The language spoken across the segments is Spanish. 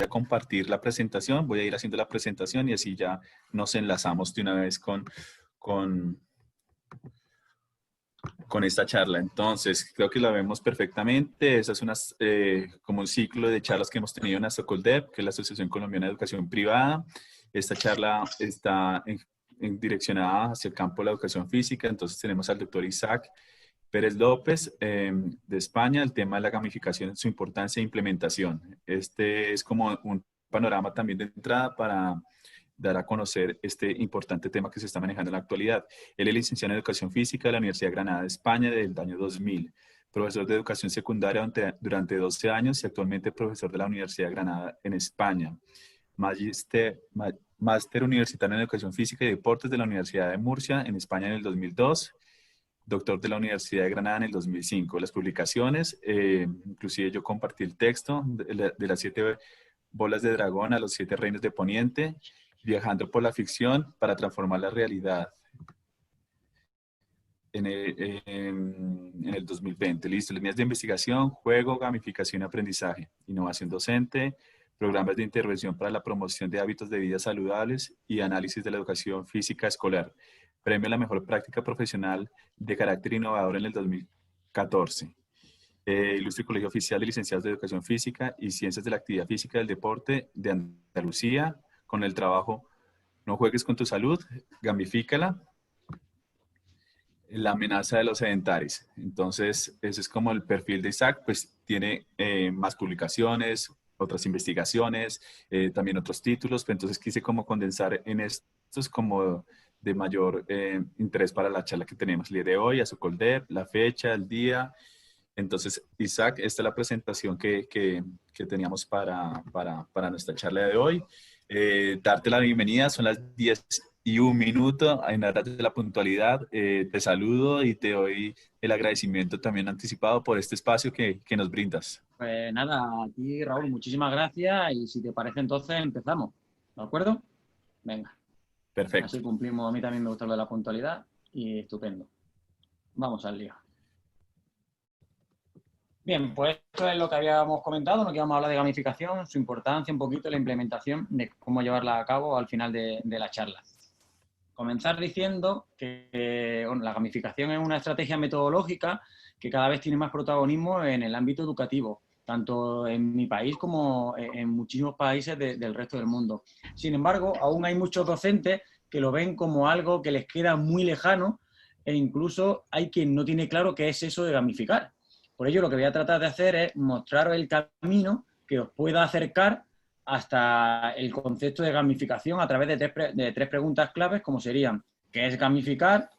a compartir la presentación, voy a ir haciendo la presentación y así ya nos enlazamos de una vez con esta charla. Entonces, creo que la vemos perfectamente. Esa es como un ciclo de charlas que hemos tenido en ASOCOLDEP, que es la Asociación Colombiana de Educación Privada. Esta charla está direccionada hacia el campo de la educación física. Entonces, tenemos al doctor Isaac Pérez López, de España, el tema de la gamificación, su importancia e implementación. Este es como un panorama también de entrada para dar a conocer este importante tema que se está manejando en la actualidad. Él es licenciado en Educación Física de la Universidad de Granada de España del año 2000, profesor de Educación Secundaria durante 12 años y actualmente profesor de la Universidad de Granada en España. Máster universitario en Educación Física y Deportes de la Universidad de Murcia en España en el 2002. Doctor de la Universidad de Granada en el 2005. Las publicaciones, inclusive yo compartí el texto de las 7 bolas de dragón a los 7 reinos de Poniente, viajando por la ficción para transformar la realidad en el 2020. Listo, líneas de investigación, juego, gamificación y aprendizaje, innovación docente, programas de intervención para la promoción de hábitos de vida saludables y análisis de la educación física escolar. Premio a la mejor práctica profesional de carácter innovador en el 2014. Ilustre Colegio Oficial de Licenciados de Educación Física y Ciencias de la Actividad Física y del Deporte de Andalucía, con el trabajo No juegues con tu salud, gamifícala, la amenaza de los sedentarios. Entonces, ese es como el perfil de Isaac, pues tiene más publicaciones, otras investigaciones, también otros títulos, pero entonces quise como condensar en estos como de mayor interés para la charla que tenemos el día de hoy, ASOCOLDEP, la fecha, el día. Entonces, Isaac, esta es la presentación que teníamos para nuestra charla de hoy. Darte la bienvenida, son las 10:01 en aras de la puntualidad. Te saludo y te doy el agradecimiento también anticipado por este espacio que nos brindas. Pues nada, a ti, Raúl, muchísimas gracias y si te parece entonces empezamos, ¿de acuerdo? Venga. Perfecto. Así cumplimos, a mí también me gusta lo de la puntualidad y estupendo. Vamos al lío. Bien, pues esto es lo que habíamos comentado, no que íbamos a hablar de gamificación, su importancia, un poquito la implementación de cómo llevarla a cabo al final de la charla. Comenzar diciendo que bueno, la gamificación es una estrategia metodológica que cada vez tiene más protagonismo en el ámbito educativo, tanto en mi país como en muchísimos países del resto del mundo. Sin embargo, aún hay muchos docentes que lo ven como algo que les queda muy lejano e incluso hay quien no tiene claro qué es eso de gamificar. Por ello, lo que voy a tratar de hacer es mostraros el camino que os pueda acercar hasta el concepto de gamificación a través de tres preguntas claves, como serían: ¿qué es gamificar?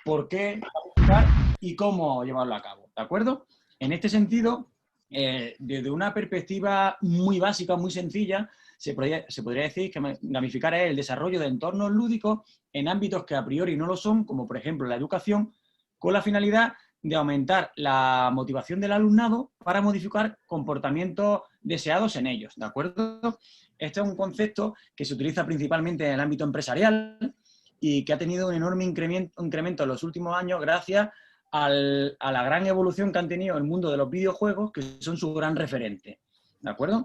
¿Por qué gamificar? Y cómo llevarlo a cabo, ¿de acuerdo? En este sentido, desde una perspectiva muy básica, muy sencilla, se podría decir que gamificar es el desarrollo de entornos lúdicos en ámbitos que a priori no lo son, como por ejemplo la educación, con la finalidad de aumentar la motivación del alumnado para modificar comportamientos deseados en ellos, ¿de acuerdo? Este es un concepto que se utiliza principalmente en el ámbito empresarial y que ha tenido un enorme incremento en los últimos años gracias a la gran evolución que han tenido el mundo de los videojuegos, que son su gran referente, ¿de acuerdo?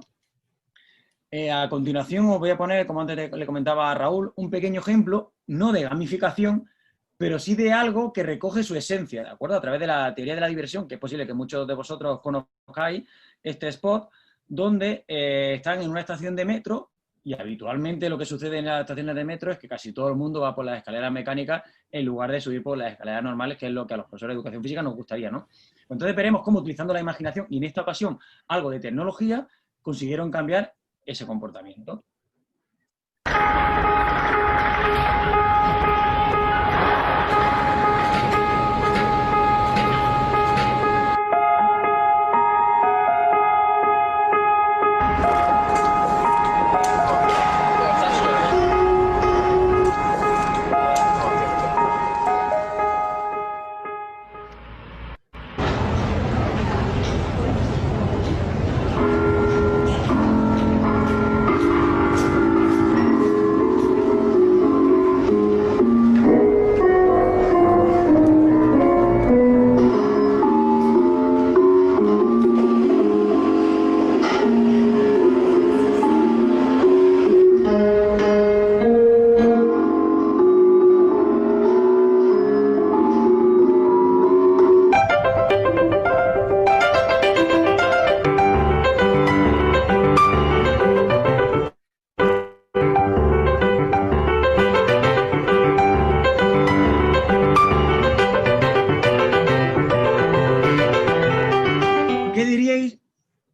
A continuación os voy a poner, como antes le comentaba a Raúl, un pequeño ejemplo, no de gamificación, pero sí de algo que recoge su esencia, ¿de acuerdo? A través de la teoría de la diversión, que es posible que muchos de vosotros conozcáis este spot, donde están en una estación de metro y habitualmente lo que sucede en las estaciones de metro es que casi todo el mundo va por las escaleras mecánicas en lugar de subir por las escaleras normales, que es lo que a los profesores de educación física nos gustaría, ¿no? Entonces veremos cómo, utilizando la imaginación y en esta ocasión algo de tecnología, consiguieron cambiar ese comportamiento.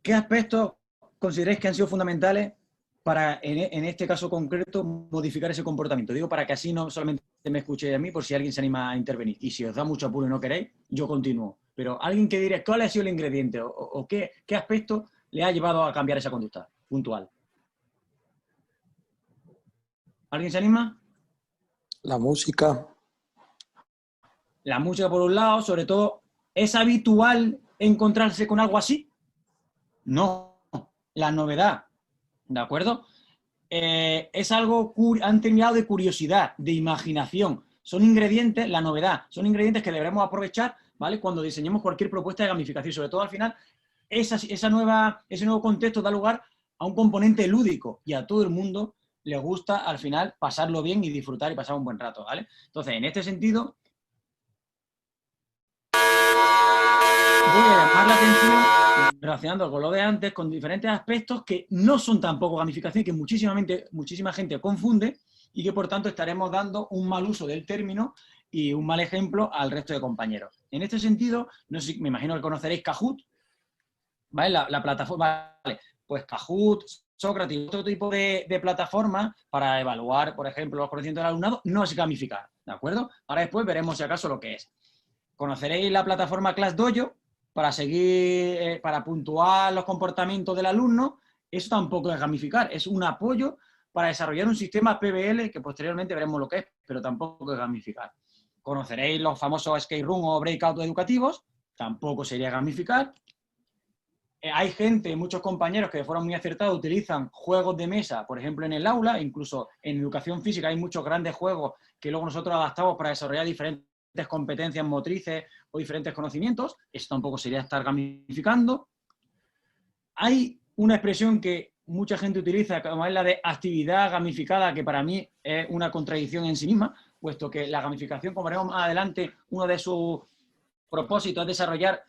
¿qué aspectos consideráis que han sido fundamentales para, en este caso concreto, modificar ese comportamiento? Digo, para que así no solamente me escuchéis a mí, por si alguien se anima a intervenir. Y si os da mucho apuro y no queréis, yo continúo. Pero alguien que dirá, ¿cuál ha sido el ingrediente? ¿O qué aspecto le ha llevado a cambiar esa conducta puntual? ¿Alguien se anima? La música. La música, por un lado, sobre todo, ¿es habitual encontrarse con algo así? No, la novedad, ¿de acuerdo? Es algo, han terminado de curiosidad, de imaginación. Son ingredientes, la novedad, son ingredientes que deberemos aprovechar, ¿vale? Cuando diseñemos cualquier propuesta de gamificación. Sobre todo al final, ese nuevo contexto da lugar a un componente lúdico y a todo el mundo le gusta al final pasarlo bien y disfrutar y pasar un buen rato, ¿vale? Entonces, en este sentido, voy a llamar la atención, relacionando con lo de antes, con diferentes aspectos que no son tampoco gamificación, que muchísima gente confunde y que por tanto estaremos dando un mal uso del término y un mal ejemplo al resto de compañeros. En este sentido, no sé, me imagino que conoceréis Kahoot, ¿vale? La plataforma, ¿vale? Pues Kahoot, Sócrates, otro tipo de plataformas para evaluar, por ejemplo, los conocimientos del alumnado, no es gamificar, ¿de acuerdo? Ahora después veremos si acaso lo que es. Conoceréis la plataforma ClassDojo para seguir, para puntuar los comportamientos del alumno. Eso tampoco es gamificar, es un apoyo para desarrollar un sistema PBL, que posteriormente veremos lo que es, pero tampoco es gamificar. Conoceréis los famosos escape room o breakout educativos, tampoco sería gamificar. Hay gente, muchos compañeros que de forma muy acertada utilizan juegos de mesa, por ejemplo, en el aula, incluso en educación física hay muchos grandes juegos que luego nosotros adaptamos para desarrollar diferentes competencias motrices o diferentes conocimientos. Eso tampoco sería estar gamificando. Hay una expresión que mucha gente utiliza, como es la de actividad gamificada, que para mí es una contradicción en sí misma, puesto que la gamificación, como veremos más adelante, uno de sus propósitos es desarrollar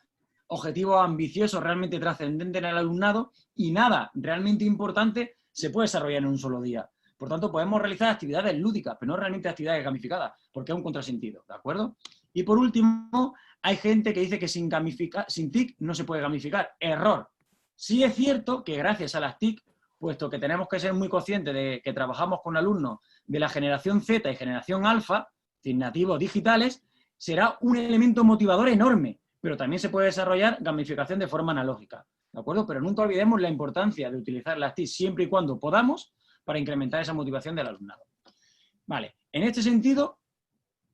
objetivos ambiciosos realmente trascendentes en el alumnado y nada realmente importante se puede desarrollar en un solo día. Por tanto, podemos realizar actividades lúdicas, pero no realmente actividades gamificadas, porque es un contrasentido, ¿de acuerdo? Y por último, hay gente que dice que sin TIC no se puede gamificar. Error. Sí es cierto que gracias a las TIC, puesto que tenemos que ser muy conscientes de que trabajamos con alumnos de la generación Z y generación alfa, nativos digitales, será un elemento motivador enorme, pero también se puede desarrollar gamificación de forma analógica, ¿de acuerdo? Pero nunca olvidemos la importancia de utilizar las TIC siempre y cuando podamos para incrementar esa motivación del alumnado. Vale, en este sentido,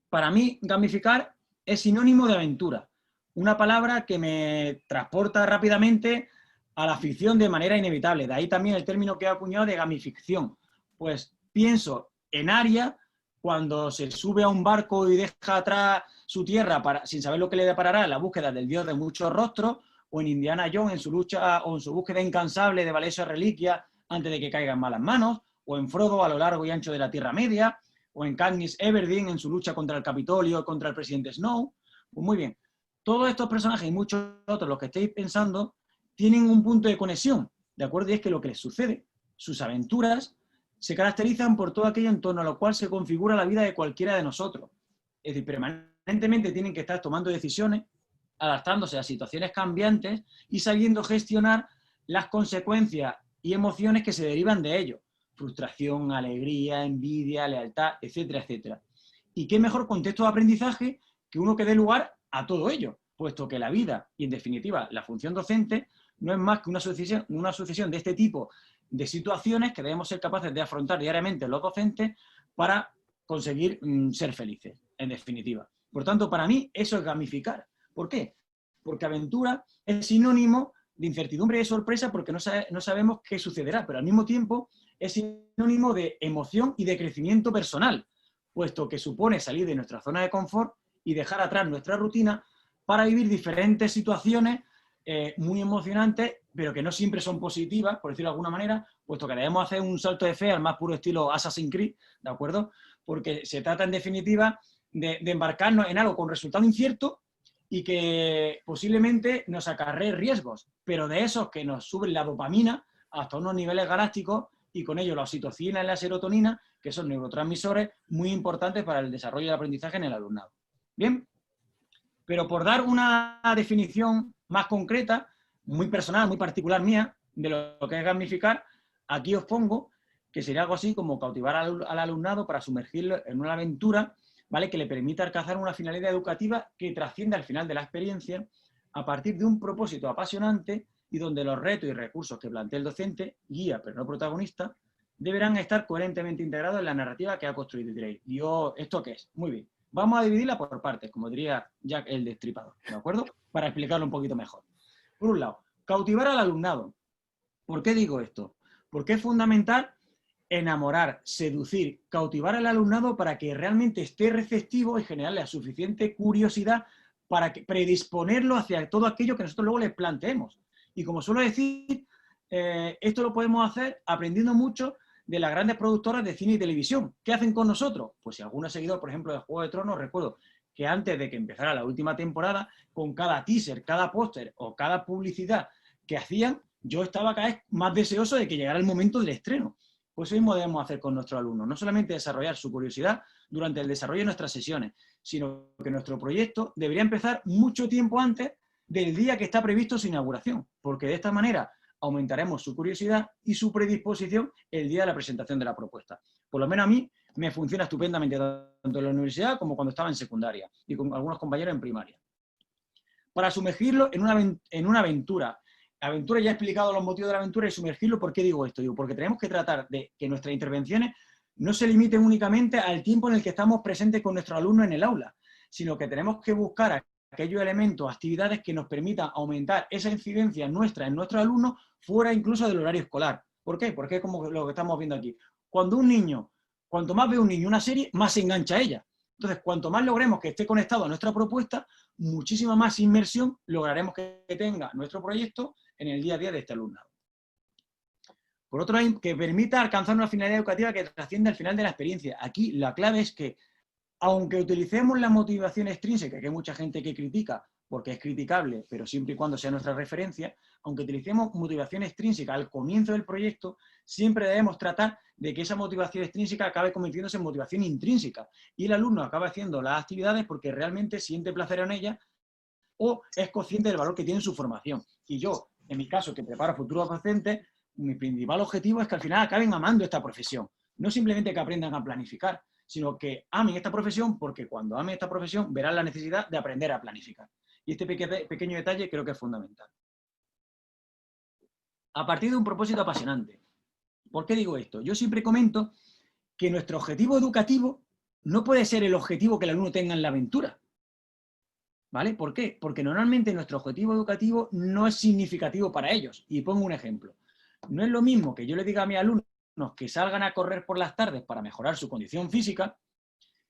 para mí gamificar es sinónimo de aventura, una palabra que me transporta rápidamente a la ficción de manera inevitable, de ahí también el término que he acuñado de gamificción, pues pienso en Aria cuando se sube a un barco y deja atrás su tierra sin saber lo que le deparará la búsqueda del dios de muchos rostros, o en Indiana Jones en su lucha o en su búsqueda incansable de valiosa reliquia antes de que caiga en malas manos, o en Frodo a lo largo y ancho de la Tierra Media, o en Katniss Everdeen en su lucha contra el Capitolio, contra el presidente Snow. Pues muy bien, todos estos personajes y muchos otros, los que estéis pensando, tienen un punto de conexión, ¿de acuerdo? Y es que lo que les sucede, sus aventuras, se caracterizan por todo aquello en torno a lo cual se configura la vida de cualquiera de nosotros. Es decir, permanentemente tienen que estar tomando decisiones, adaptándose a situaciones cambiantes y sabiendo gestionar las consecuencias y emociones que se derivan de ello. Frustración, alegría, envidia, lealtad, etcétera, etcétera. Y qué mejor contexto de aprendizaje que uno que dé lugar a todo ello, puesto que la vida y, en definitiva, la función docente no es más que una sucesión de este tipo de situaciones que debemos ser capaces de afrontar diariamente los docentes para conseguir ser felices, en definitiva. Por tanto, para mí eso es gamificar. ¿Por qué? Porque aventura es sinónimo de incertidumbre y de sorpresa porque no sabemos qué sucederá, pero al mismo tiempo es sinónimo de emoción y de crecimiento personal, puesto que supone salir de nuestra zona de confort y dejar atrás nuestra rutina para vivir diferentes situaciones muy emocionantes, pero que no siempre son positivas, por decirlo de alguna manera, puesto que debemos hacer un salto de fe al más puro estilo Assassin's Creed, ¿de acuerdo? Porque se trata, en definitiva, de embarcarnos en algo con resultado incierto y que posiblemente nos acarree riesgos, pero de esos que nos suben la dopamina hasta unos niveles galácticos y con ello la oxitocina y la serotonina, que son neurotransmisores muy importantes para el desarrollo del aprendizaje en el alumnado. Bien, pero por dar una definición más concreta, muy personal, muy particular mía, de lo que es gamificar, aquí os pongo que sería algo así como cautivar al alumnado para sumergirlo en una aventura, ¿vale?, que le permita alcanzar una finalidad educativa que trascienda al final de la experiencia a partir de un propósito apasionante y donde los retos y recursos que plantea el docente, guía pero no protagonista, deberán estar coherentemente integrados en la narrativa que ha construido. Y diréis, Dios, ¿esto qué es? Muy bien. Vamos a dividirla por partes, como diría Jack el Destripador, ¿de acuerdo? Para explicarlo un poquito mejor. Por un lado, cautivar al alumnado. ¿Por qué digo esto? Porque es fundamental enamorar, seducir, cautivar al alumnado para que realmente esté receptivo y generarle la suficiente curiosidad para predisponerlo hacia todo aquello que nosotros luego les planteemos. Y como suelo decir, esto lo podemos hacer aprendiendo mucho de las grandes productoras de cine y televisión. ¿Qué hacen con nosotros? Pues si alguno es seguidor, por ejemplo, de Juego de Tronos, recuerdo que antes de que empezara la última temporada, con cada teaser, cada póster o cada publicidad que hacían, yo estaba cada vez más deseoso de que llegara el momento del estreno. Pues eso mismo debemos hacer con nuestros alumnos, no solamente desarrollar su curiosidad durante el desarrollo de nuestras sesiones, sino que nuestro proyecto debería empezar mucho tiempo antes del día que está previsto su inauguración, porque de esta manera aumentaremos su curiosidad y su predisposición el día de la presentación de la propuesta. Por lo menos a mí me funciona estupendamente tanto en la universidad como cuando estaba en secundaria y con algunos compañeros en primaria. Para sumergirlo en una aventura. Aventura, ya he explicado los motivos de la aventura y sumergirlo. ¿Por qué digo esto? Digo, porque tenemos que tratar de que nuestras intervenciones no se limiten únicamente al tiempo en el que estamos presentes con nuestros alumnos en el aula, sino que tenemos que buscar aquellos elementos, actividades que nos permitan aumentar esa incidencia nuestra en nuestros alumnos fuera incluso del horario escolar. ¿Por qué? Porque es como lo que estamos viendo aquí. Cuando un niño, cuanto más ve un niño una serie, más se engancha a ella. Entonces, cuanto más logremos que esté conectado a nuestra propuesta, muchísima más inmersión lograremos que tenga nuestro proyecto en el día a día de este alumnado. Por otro lado, que permita alcanzar una finalidad educativa que trascienda al final de la experiencia. Aquí la clave es que, aunque utilicemos la motivación extrínseca, que hay mucha gente que critica, porque es criticable, pero siempre y cuando sea nuestra referencia, aunque utilicemos motivación extrínseca al comienzo del proyecto, siempre debemos tratar de que esa motivación extrínseca acabe convirtiéndose en motivación intrínseca y el alumno acabe haciendo las actividades porque realmente siente placer en ellas o es consciente del valor que tiene su formación. Y yo, en mi caso, que preparo futuros docentes, mi principal objetivo es que al final acaben amando esta profesión. No simplemente que aprendan a planificar, sino que amen esta profesión, porque cuando amen esta profesión verán la necesidad de aprender a planificar. Y este pequeño detalle creo que es fundamental. A partir de un propósito apasionante. ¿Por qué digo esto? Yo siempre comento que nuestro objetivo educativo no puede ser el objetivo que el alumno tenga en la aventura. ¿Vale? ¿Por qué? Porque normalmente nuestro objetivo educativo no es significativo para ellos. Y pongo un ejemplo. No es lo mismo que yo le diga a mis alumnos que salgan a correr por las tardes para mejorar su condición física,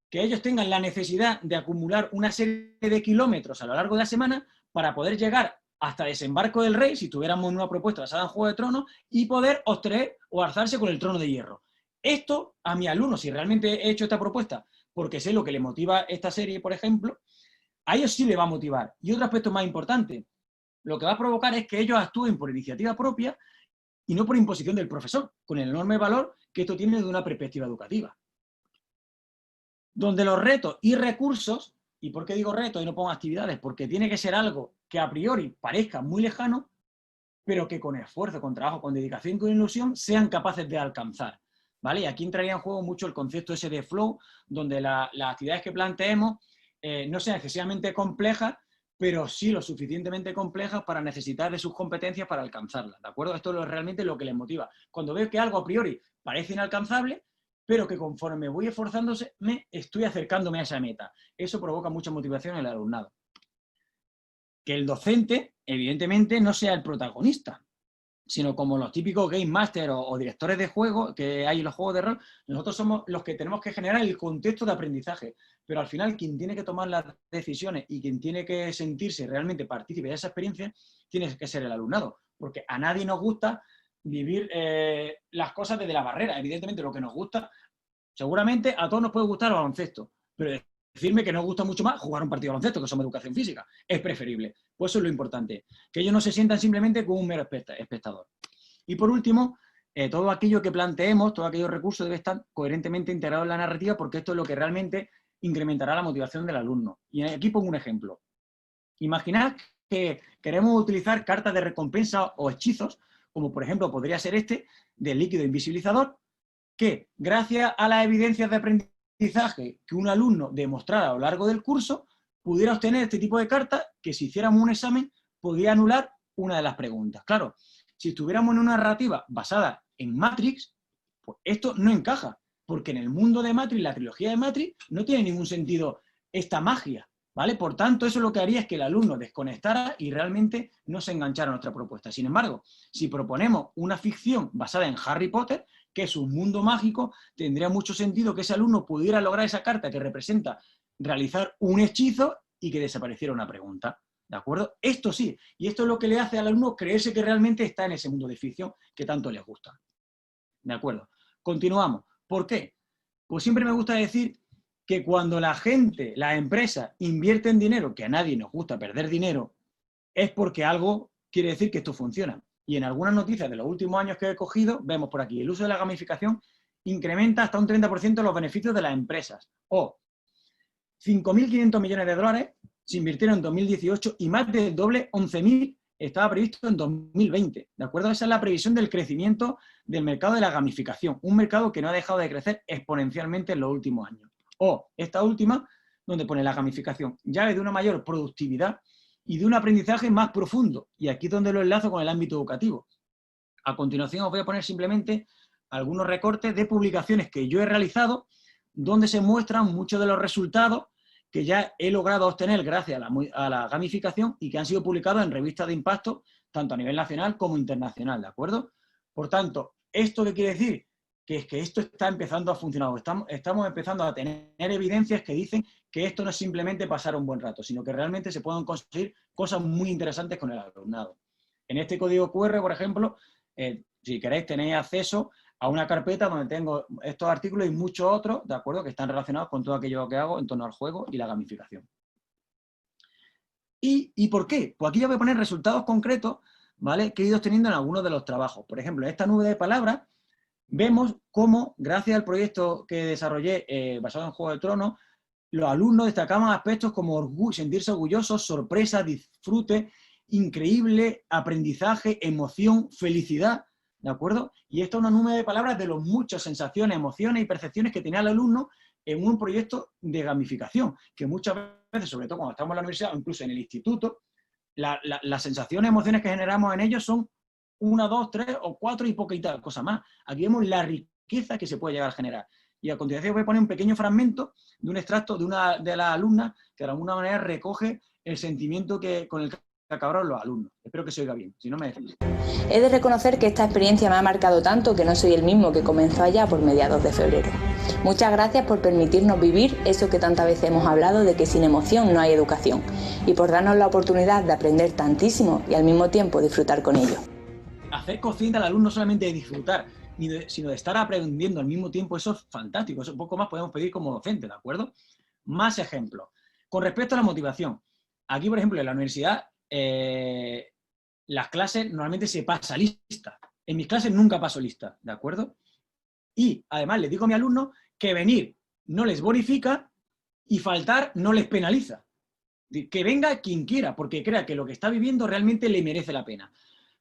que ellos tengan la necesidad de acumular una serie de kilómetros a lo largo de la semana para poder llegar hasta Desembarco del Rey, si tuviéramos una propuesta basada en Juego de Tronos, y poder obtener o alzarse con el trono de hierro. Esto, a mis alumnos, si realmente he hecho esta propuesta porque sé lo que les motiva esta serie, por ejemplo, a ellos sí les va a motivar. Y otro aspecto más importante, lo que va a provocar es que ellos actúen por iniciativa propia y no por imposición del profesor, con el enorme valor que esto tiene de una perspectiva educativa. Donde los retos y recursos, ¿y por qué digo retos y no pongo actividades? Porque tiene que ser algo que a priori parezca muy lejano, pero que con esfuerzo, con trabajo, con dedicación, con ilusión, sean capaces de alcanzar. ¿Vale? Y aquí entraría en juego mucho el concepto ese de flow, donde las actividades que planteemos no sean excesivamente complejas, pero sí lo suficientemente complejas para necesitar de sus competencias para alcanzarlas, ¿de acuerdo? Esto es realmente lo que les motiva. Cuando veo que algo a priori parece inalcanzable, pero que conforme voy esforzándose, me estoy acercándome a esa meta. Eso provoca mucha motivación en el alumnado. Que el docente, evidentemente, no sea el protagonista, sino como los típicos Game Master o directores de juego que hay en los juegos de rol, nosotros somos los que tenemos que generar el contexto de aprendizaje. Pero al final, quien tiene que tomar las decisiones y quien tiene que sentirse realmente partícipe de esa experiencia, tiene que ser el alumnado. Porque a nadie nos gusta vivir las cosas desde la barrera. Evidentemente, lo que nos gusta, seguramente a todos nos puede gustar el baloncesto, pero decirme que nos gusta mucho más jugar un partido de baloncesto, que somos educación física, es preferible. Pues eso es lo importante, que ellos no se sientan simplemente como un mero espectador. Y por último, todo aquello que planteemos, todos aquellos recursos deben estar coherentemente integrados en la narrativa, porque esto es lo que realmente incrementará la motivación del alumno. Y aquí pongo un ejemplo. Imaginad que queremos utilizar cartas de recompensa o hechizos, como por ejemplo podría ser este, del líquido invisibilizador, que gracias a las evidencias de aprendizaje que un alumno demostrara a lo largo del curso, pudiera obtener este tipo de cartas que si hiciéramos un examen podría anular una de las preguntas. Claro, si estuviéramos en una narrativa basada en Matrix, pues esto no encaja, porque en el mundo de Matrix, la trilogía de Matrix, no tiene ningún sentido esta magia, ¿vale? Por tanto, eso lo que haría es que el alumno desconectara y realmente no se enganchara a nuestra propuesta. Sin embargo, si proponemos una ficción basada en Harry Potter, que es un mundo mágico, tendría mucho sentido que ese alumno pudiera lograr esa carta que representa realizar un hechizo y que desapareciera una pregunta. ¿De acuerdo? Esto sí, y esto es lo que le hace al alumno creerse que realmente está en ese mundo de ficción que tanto les gusta. ¿De acuerdo? Continuamos. ¿Por qué? Pues siempre me gusta decir que cuando la gente, las empresas invierten dinero, que a nadie nos gusta perder dinero, es porque algo quiere decir que esto funciona. Y en algunas noticias de los últimos años que he cogido, vemos por aquí, el uso de la gamificación incrementa hasta un 30% los beneficios de las empresas. O 5.500 millones de dólares se invirtieron en 2018 y más del doble, 11.000, estaba previsto en 2020. ¿De acuerdo? Esa es la previsión del crecimiento del mercado de la gamificación. Un mercado que no ha dejado de crecer exponencialmente en los últimos años. O esta última, donde pone la gamificación, llave de una mayor productividad y de un aprendizaje más profundo. Y aquí es donde lo enlazo con el ámbito educativo. A continuación os voy a poner simplemente algunos recortes de publicaciones que yo he realizado, donde se muestran muchos de los resultados que ya he logrado obtener gracias a la gamificación y que han sido publicados en revistas de impacto, tanto a nivel nacional como internacional, ¿de acuerdo? Por tanto, ¿esto qué quiere decir? Que es que esto está empezando a funcionar. Estamos empezando a tener evidencias que dicen que esto no es simplemente pasar un buen rato, sino que realmente se pueden conseguir cosas muy interesantes con el alumnado. En este código QR, por ejemplo, si queréis tenéis acceso a una carpeta donde tengo estos artículos y muchos otros, ¿de acuerdo?, que están relacionados con todo aquello que hago en torno al juego y la gamificación. ¿Y por qué? Pues aquí yo voy a poner resultados concretos, ¿vale?, que he ido obteniendo en algunos de los trabajos. Por ejemplo, en esta nube de palabras vemos cómo, gracias al proyecto que desarrollé basado en Juego de Tronos, los alumnos destacaban aspectos como sentirse orgullosos, sorpresa, disfrute, increíble, aprendizaje, emoción, felicidad, ¿de acuerdo? Y esto es una nube de palabras de las muchas sensaciones, emociones y percepciones que tenía el alumno en un proyecto de gamificación, que muchas veces, sobre todo cuando estamos en la universidad o incluso en el instituto, las sensaciones, emociones que generamos en ellos son 1, 2, 3 o 4 y poquita cosa más. Aquí vemos la riqueza que se puede llegar a generar. Y a continuación voy a poner un pequeño fragmento de un extracto de una de las alumnas que de alguna manera recoge el sentimiento con el que acabaron los alumnos. Espero que se oiga bien, si no me defiendo. He de reconocer que esta experiencia me ha marcado tanto que no soy el mismo que comenzó allá por mediados de febrero. Muchas gracias por permitirnos vivir eso que tantas veces hemos hablado de que sin emoción no hay educación y por darnos la oportunidad de aprender tantísimo y al mismo tiempo disfrutar con ello. Hacer consciente al alumno no solamente de disfrutar, sino de estar aprendiendo al mismo tiempo, eso es fantástico, eso un poco más podemos pedir como docente, ¿de acuerdo? Más ejemplos. Con respecto a la motivación, aquí por ejemplo en la universidad las clases normalmente se pasa lista. En mis clases nunca paso lista, ¿de acuerdo? Y además les digo a mis alumnos que venir no les bonifica y faltar no les penaliza. Que venga quien quiera, porque crea que lo que está viviendo realmente le merece la pena.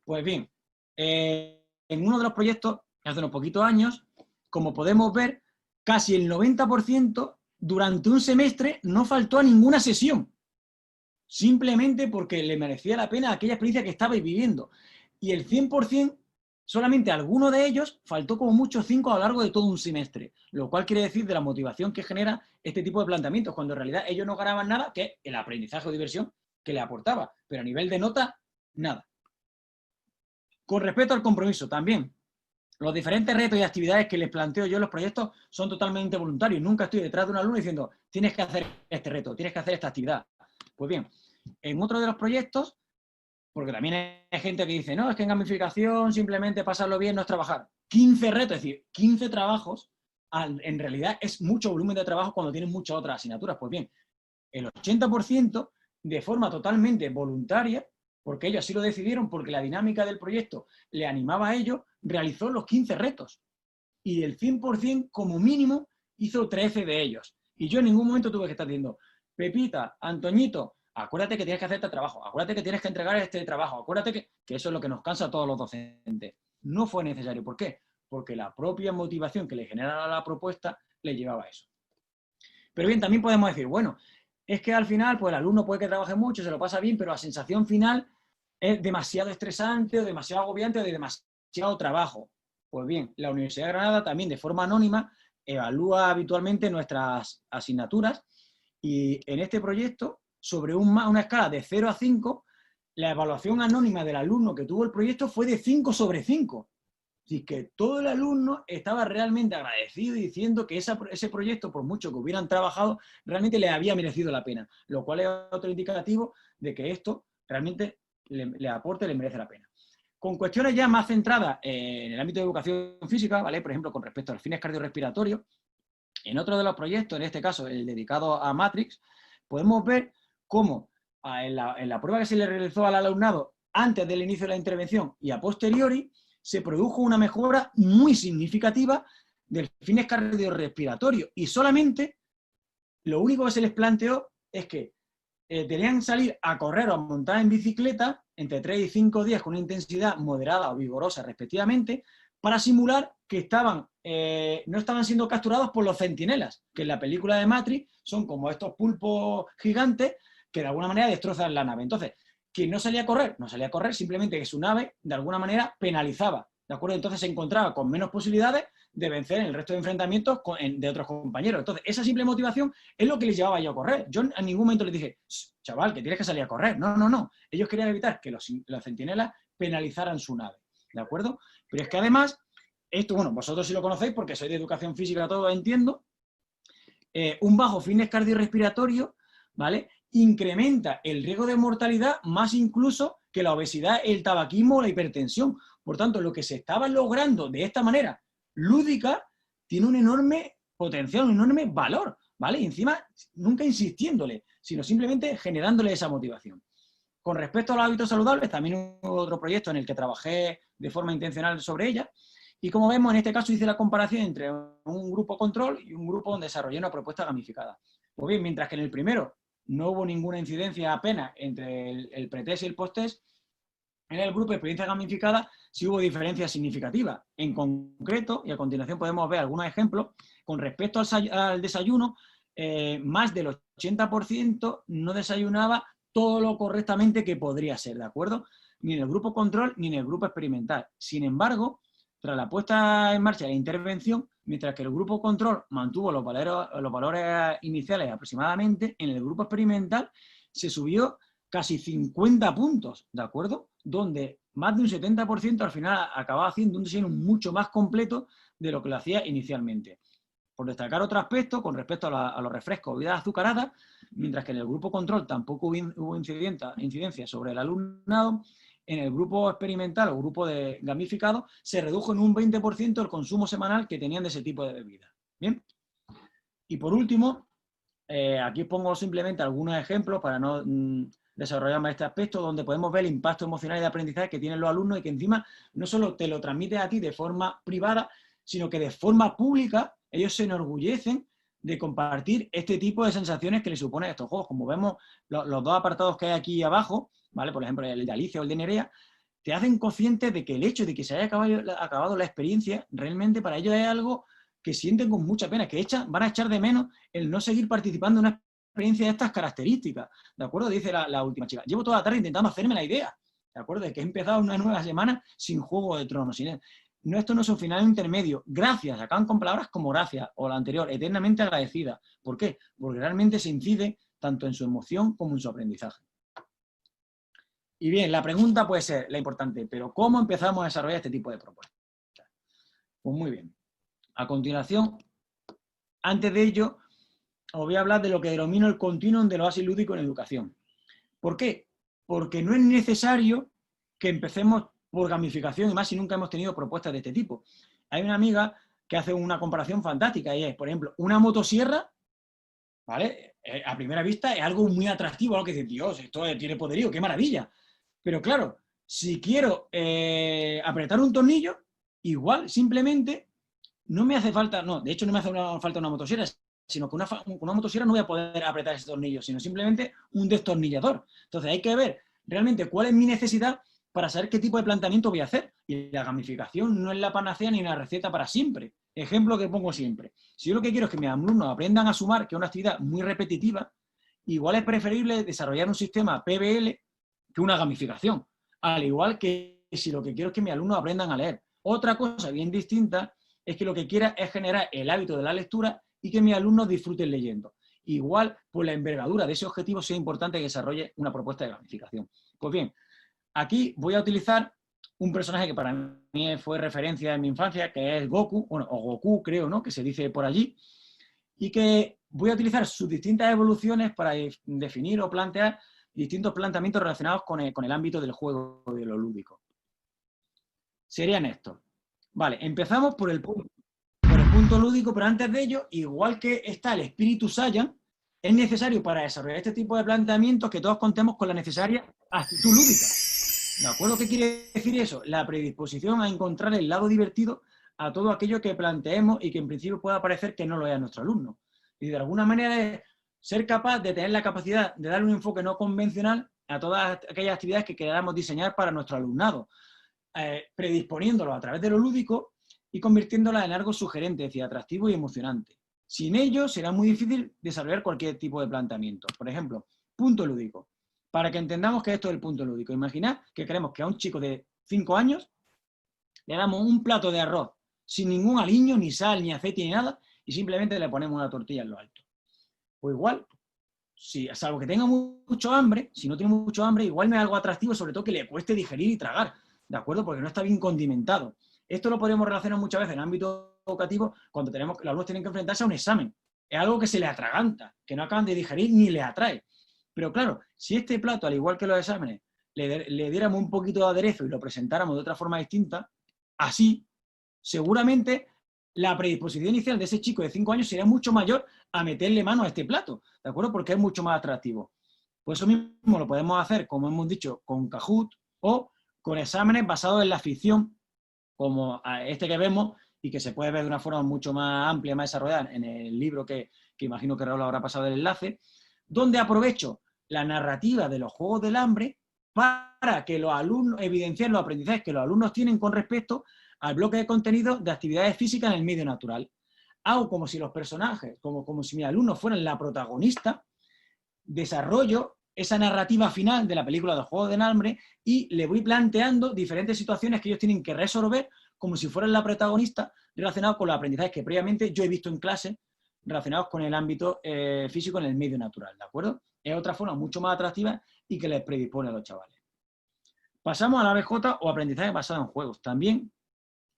Pues bien, en uno de los proyectos, hace unos poquitos años, como podemos ver, casi el 90% durante un semestre no faltó a ninguna sesión. Simplemente porque le merecía la pena aquella experiencia que estabais viviendo. Y el 100%, solamente alguno de ellos faltó como mucho 5 a lo largo de todo un semestre. Lo cual quiere decir de la motivación que genera este tipo de planteamientos, cuando en realidad ellos no ganaban nada que el aprendizaje o diversión que le aportaba. Pero a nivel de nota, nada. Con respecto al compromiso, también, los diferentes retos y actividades que les planteo yo en los proyectos son totalmente voluntarios. Nunca estoy detrás de un alumno diciendo, tienes que hacer este reto, tienes que hacer esta actividad. Pues bien, en otro de los proyectos, porque también hay gente que dice, no, es que en gamificación simplemente pasarlo bien no es trabajar. 15 retos, es decir, 15 trabajos, en realidad es mucho volumen de trabajo cuando tienes muchas otras asignaturas. Pues bien, el 80% de forma totalmente voluntaria, porque ellos así lo decidieron, porque la dinámica del proyecto le animaba a ellos, realizó los 15 retos. Y el 100% como mínimo hizo 13 de ellos. Y yo en ningún momento tuve que estar diciendo, Pepita, Antoñito, acuérdate que tienes que hacer este trabajo, acuérdate que tienes que entregar este trabajo, acuérdate que eso es lo que nos cansa a todos los docentes. No fue necesario. ¿Por qué? Porque la propia motivación que le generaba la propuesta le llevaba a eso. Pero bien, también podemos decir, bueno, es que al final pues el alumno puede que trabaje mucho, se lo pasa bien, pero la sensación final es demasiado estresante o demasiado agobiante o de demasiado trabajo. Pues bien, la Universidad de Granada también de forma anónima evalúa habitualmente nuestras asignaturas y en este proyecto, sobre una escala de 0 a 5, la evaluación anónima del alumno que tuvo el proyecto fue de 5 sobre 5. Es decir, que todo el alumno estaba realmente agradecido y diciendo que ese proyecto, por mucho que hubieran trabajado, realmente le había merecido la pena. Lo cual es otro indicativo de que esto realmente le aporta y le merece la pena. Con cuestiones ya más centradas en el ámbito de educación física, ¿vale? Por ejemplo, con respecto a los fines cardiorrespiratorios, en otro de los proyectos, en este caso el dedicado a Matrix, podemos ver cómo en la prueba que se le realizó al alumnado antes del inicio de la intervención y a posteriori, se produjo una mejora muy significativa del fines cardiorrespiratorios. Y solamente lo único que se les planteó es que tenían que salir a correr o a montar en bicicleta entre 3 y 5 días con una intensidad moderada o vigorosa respectivamente, para simular que no estaban siendo capturados por los centinelas, que en la película de Matrix son como estos pulpos gigantes que de alguna manera destrozan la nave. Entonces, quien no salía a correr, simplemente que su nave de alguna manera penalizaba, ¿de acuerdo? Entonces se encontraba con menos posibilidades de vencer en el resto de enfrentamientos de otros compañeros. Entonces, esa simple motivación es lo que les llevaba yo a correr. Yo en ningún momento les dije, chaval, que tienes que salir a correr. No, no, no. Ellos querían evitar que los centinelas penalizaran su nave, ¿de acuerdo? Pero es que además, esto, bueno, vosotros sí lo conocéis porque sois de educación física, todo entiendo, un bajo fitness cardiorrespiratorio, ¿vale?, incrementa el riesgo de mortalidad más incluso que la obesidad, el tabaquismo o la hipertensión. Por tanto, lo que se estaba logrando de esta manera lúdica tiene un enorme potencial, un enorme valor, ¿vale? Y encima, nunca insistiéndole, sino simplemente generándole esa motivación. Con respecto a los hábitos saludables, también hubo otro proyecto en el que trabajé de forma intencional sobre ella. Y como vemos, en este caso hice la comparación entre un grupo control y un grupo donde desarrollé una propuesta gamificada. Pues bien, mientras que en el primero no hubo ninguna incidencia apenas entre el pretest y el posttest, en el grupo de experiencia gamificada sí hubo diferencias significativas. En concreto, y a continuación podemos ver algunos ejemplos, con respecto al desayuno, más del 80% no desayunaba todo lo correctamente que podría ser, ¿de acuerdo? Ni en el grupo control ni en el grupo experimental. Sin embargo, tras la puesta en marcha de la intervención, mientras que el grupo control mantuvo los valores iniciales aproximadamente, en el grupo experimental se subió casi 50 puntos, ¿de acuerdo? Donde más de un 70% al final acababa haciendo un diseño mucho más completo de lo que lo hacía inicialmente. Por destacar otro aspecto, con respecto a los refrescos o bebidas azucaradas, mientras que en el grupo control tampoco hubo incidencia sobre el alumnado, en el grupo experimental o grupo de gamificado se redujo en un 20% el consumo semanal que tenían de ese tipo de bebidas. ¿Bien? Y por último, aquí os pongo simplemente algunos ejemplos para no desarrollar más este aspecto, donde podemos ver el impacto emocional y de aprendizaje que tienen los alumnos y que encima no solo te lo transmite a ti de forma privada, sino que de forma pública ellos se enorgullecen de compartir este tipo de sensaciones que les suponen estos juegos. Como vemos, los dos apartados que hay aquí abajo, ¿vale? Por ejemplo, el de Alicia o el de Nerea, te hacen conscientes de que el hecho de que se haya acabado la experiencia, realmente para ellos es algo que sienten con mucha pena, que van a echar de menos el no seguir participando en una experiencia de estas características, ¿de acuerdo? Dice la última chica, llevo toda la tarde intentando hacerme la idea, ¿de acuerdo? De que he empezado una nueva semana sin Juego de Tronos, sin él. No, esto no es un final intermedio. Gracias, acaban con palabras como gracias o la anterior, eternamente agradecida. ¿Por qué? Porque realmente se incide tanto en su emoción como en su aprendizaje. Y bien, la pregunta puede ser la importante, pero ¿cómo empezamos a desarrollar este tipo de propuestas? Pues muy bien. A continuación, antes de ello, os voy a hablar de lo que denomino el continuum del oasis lúdico en educación. ¿Por qué? Porque no es necesario que empecemos por gamificación, y más si nunca hemos tenido propuestas de este tipo. Hay una amiga que hace una comparación fantástica y es, por ejemplo, una motosierra, ¿vale? A primera vista es algo muy atractivo, algo que dice, Dios, esto tiene poderío, qué maravilla. Pero claro, si quiero apretar un tornillo, igual, simplemente, no me hace falta, no, de hecho no me hace falta una motosierra, sino que con una motosierra no voy a poder apretar ese tornillo, sino simplemente un destornillador. Entonces hay que ver realmente cuál es mi necesidad para saber qué tipo de planteamiento voy a hacer. Y la gamificación no es la panacea ni una receta para siempre. Ejemplo que pongo siempre. Si yo lo que quiero es que mis alumnos aprendan a sumar, que es una actividad muy repetitiva, igual es preferible desarrollar un sistema PBL que una gamificación. Al igual que si lo que quiero es que mis alumnos aprendan a leer. Otra cosa bien distinta es que lo que quiera es generar el hábito de la lectura y que mis alumnos disfruten leyendo. Igual, por la envergadura de ese objetivo, sea importante que desarrolle una propuesta de gamificación. Pues bien, aquí voy a utilizar un personaje que para mí fue referencia en mi infancia, que es Goku, bueno, o Goku creo, ¿no?, que se dice por allí, y que voy a utilizar sus distintas evoluciones para definir o plantear distintos planteamientos relacionados con el ámbito del juego y de lo lúdico. Serían estos. Vale, empezamos por el punto lúdico, pero antes de ello, igual que está el espíritu Saiyan, es necesario para desarrollar este tipo de planteamientos que todos contemos con la necesaria actitud lúdica. ¿De acuerdo? ¿Qué quiere decir eso? La predisposición a encontrar el lado divertido a todo aquello que planteemos y que en principio pueda parecer que no lo es a nuestro alumno. Y de alguna manera es ser capaz de tener la capacidad de dar un enfoque no convencional a todas aquellas actividades que queramos diseñar para nuestro alumnado, predisponiéndolo a través de lo lúdico y convirtiéndola en algo sugerente, es decir, atractivo y emocionante. Sin ello será muy difícil desarrollar cualquier tipo de planteamiento. Por ejemplo, punto lúdico. Para que entendamos que esto es el punto lúdico. Imaginad que queremos que a un chico de 5 años le damos un plato de arroz sin ningún aliño, ni sal, ni aceite, ni nada, y simplemente le ponemos una tortilla en lo alto. Pues igual, salvo que tenga mucho hambre, si no tiene mucho hambre, igual no es algo atractivo, sobre todo que le cueste digerir y tragar, ¿de acuerdo? Porque no está bien condimentado. Esto lo podemos relacionar muchas veces en ámbito educativo cuando los alumnos tienen que enfrentarse a un examen. Es algo que se le atraganta, que no acaban de digerir ni le atrae. Pero claro, si este plato, al igual que los exámenes, le diéramos un poquito de aderezo y lo presentáramos de otra forma distinta, así, seguramente la predisposición inicial de ese chico de 5 años sería mucho mayor a meterle mano a este plato, ¿de acuerdo? Porque es mucho más atractivo. Pues eso mismo lo podemos hacer, como hemos dicho, con Kahoot o con exámenes basados en la ficción, como este que vemos y que se puede ver de una forma mucho más amplia, más desarrollada en el libro que imagino que Raúl habrá pasado el enlace, donde aprovecho la narrativa de los Juegos del Hambre para que los alumnos, evidenciar los aprendizajes que los alumnos tienen con respecto al bloque de contenido de actividades físicas en el medio natural. Hago como si los personajes, como si mis alumnos fueran la protagonista, desarrollo esa narrativa final de la película de los Juegos del Hambre y le voy planteando diferentes situaciones que ellos tienen que resolver como si fueran la protagonista, relacionados con los aprendizajes que previamente yo he visto en clase, relacionados con el ámbito físico en el medio natural, ¿de acuerdo? Es otra forma mucho más atractiva y que les predispone a los chavales. Pasamos a la ABJ o aprendizaje basado en juegos. También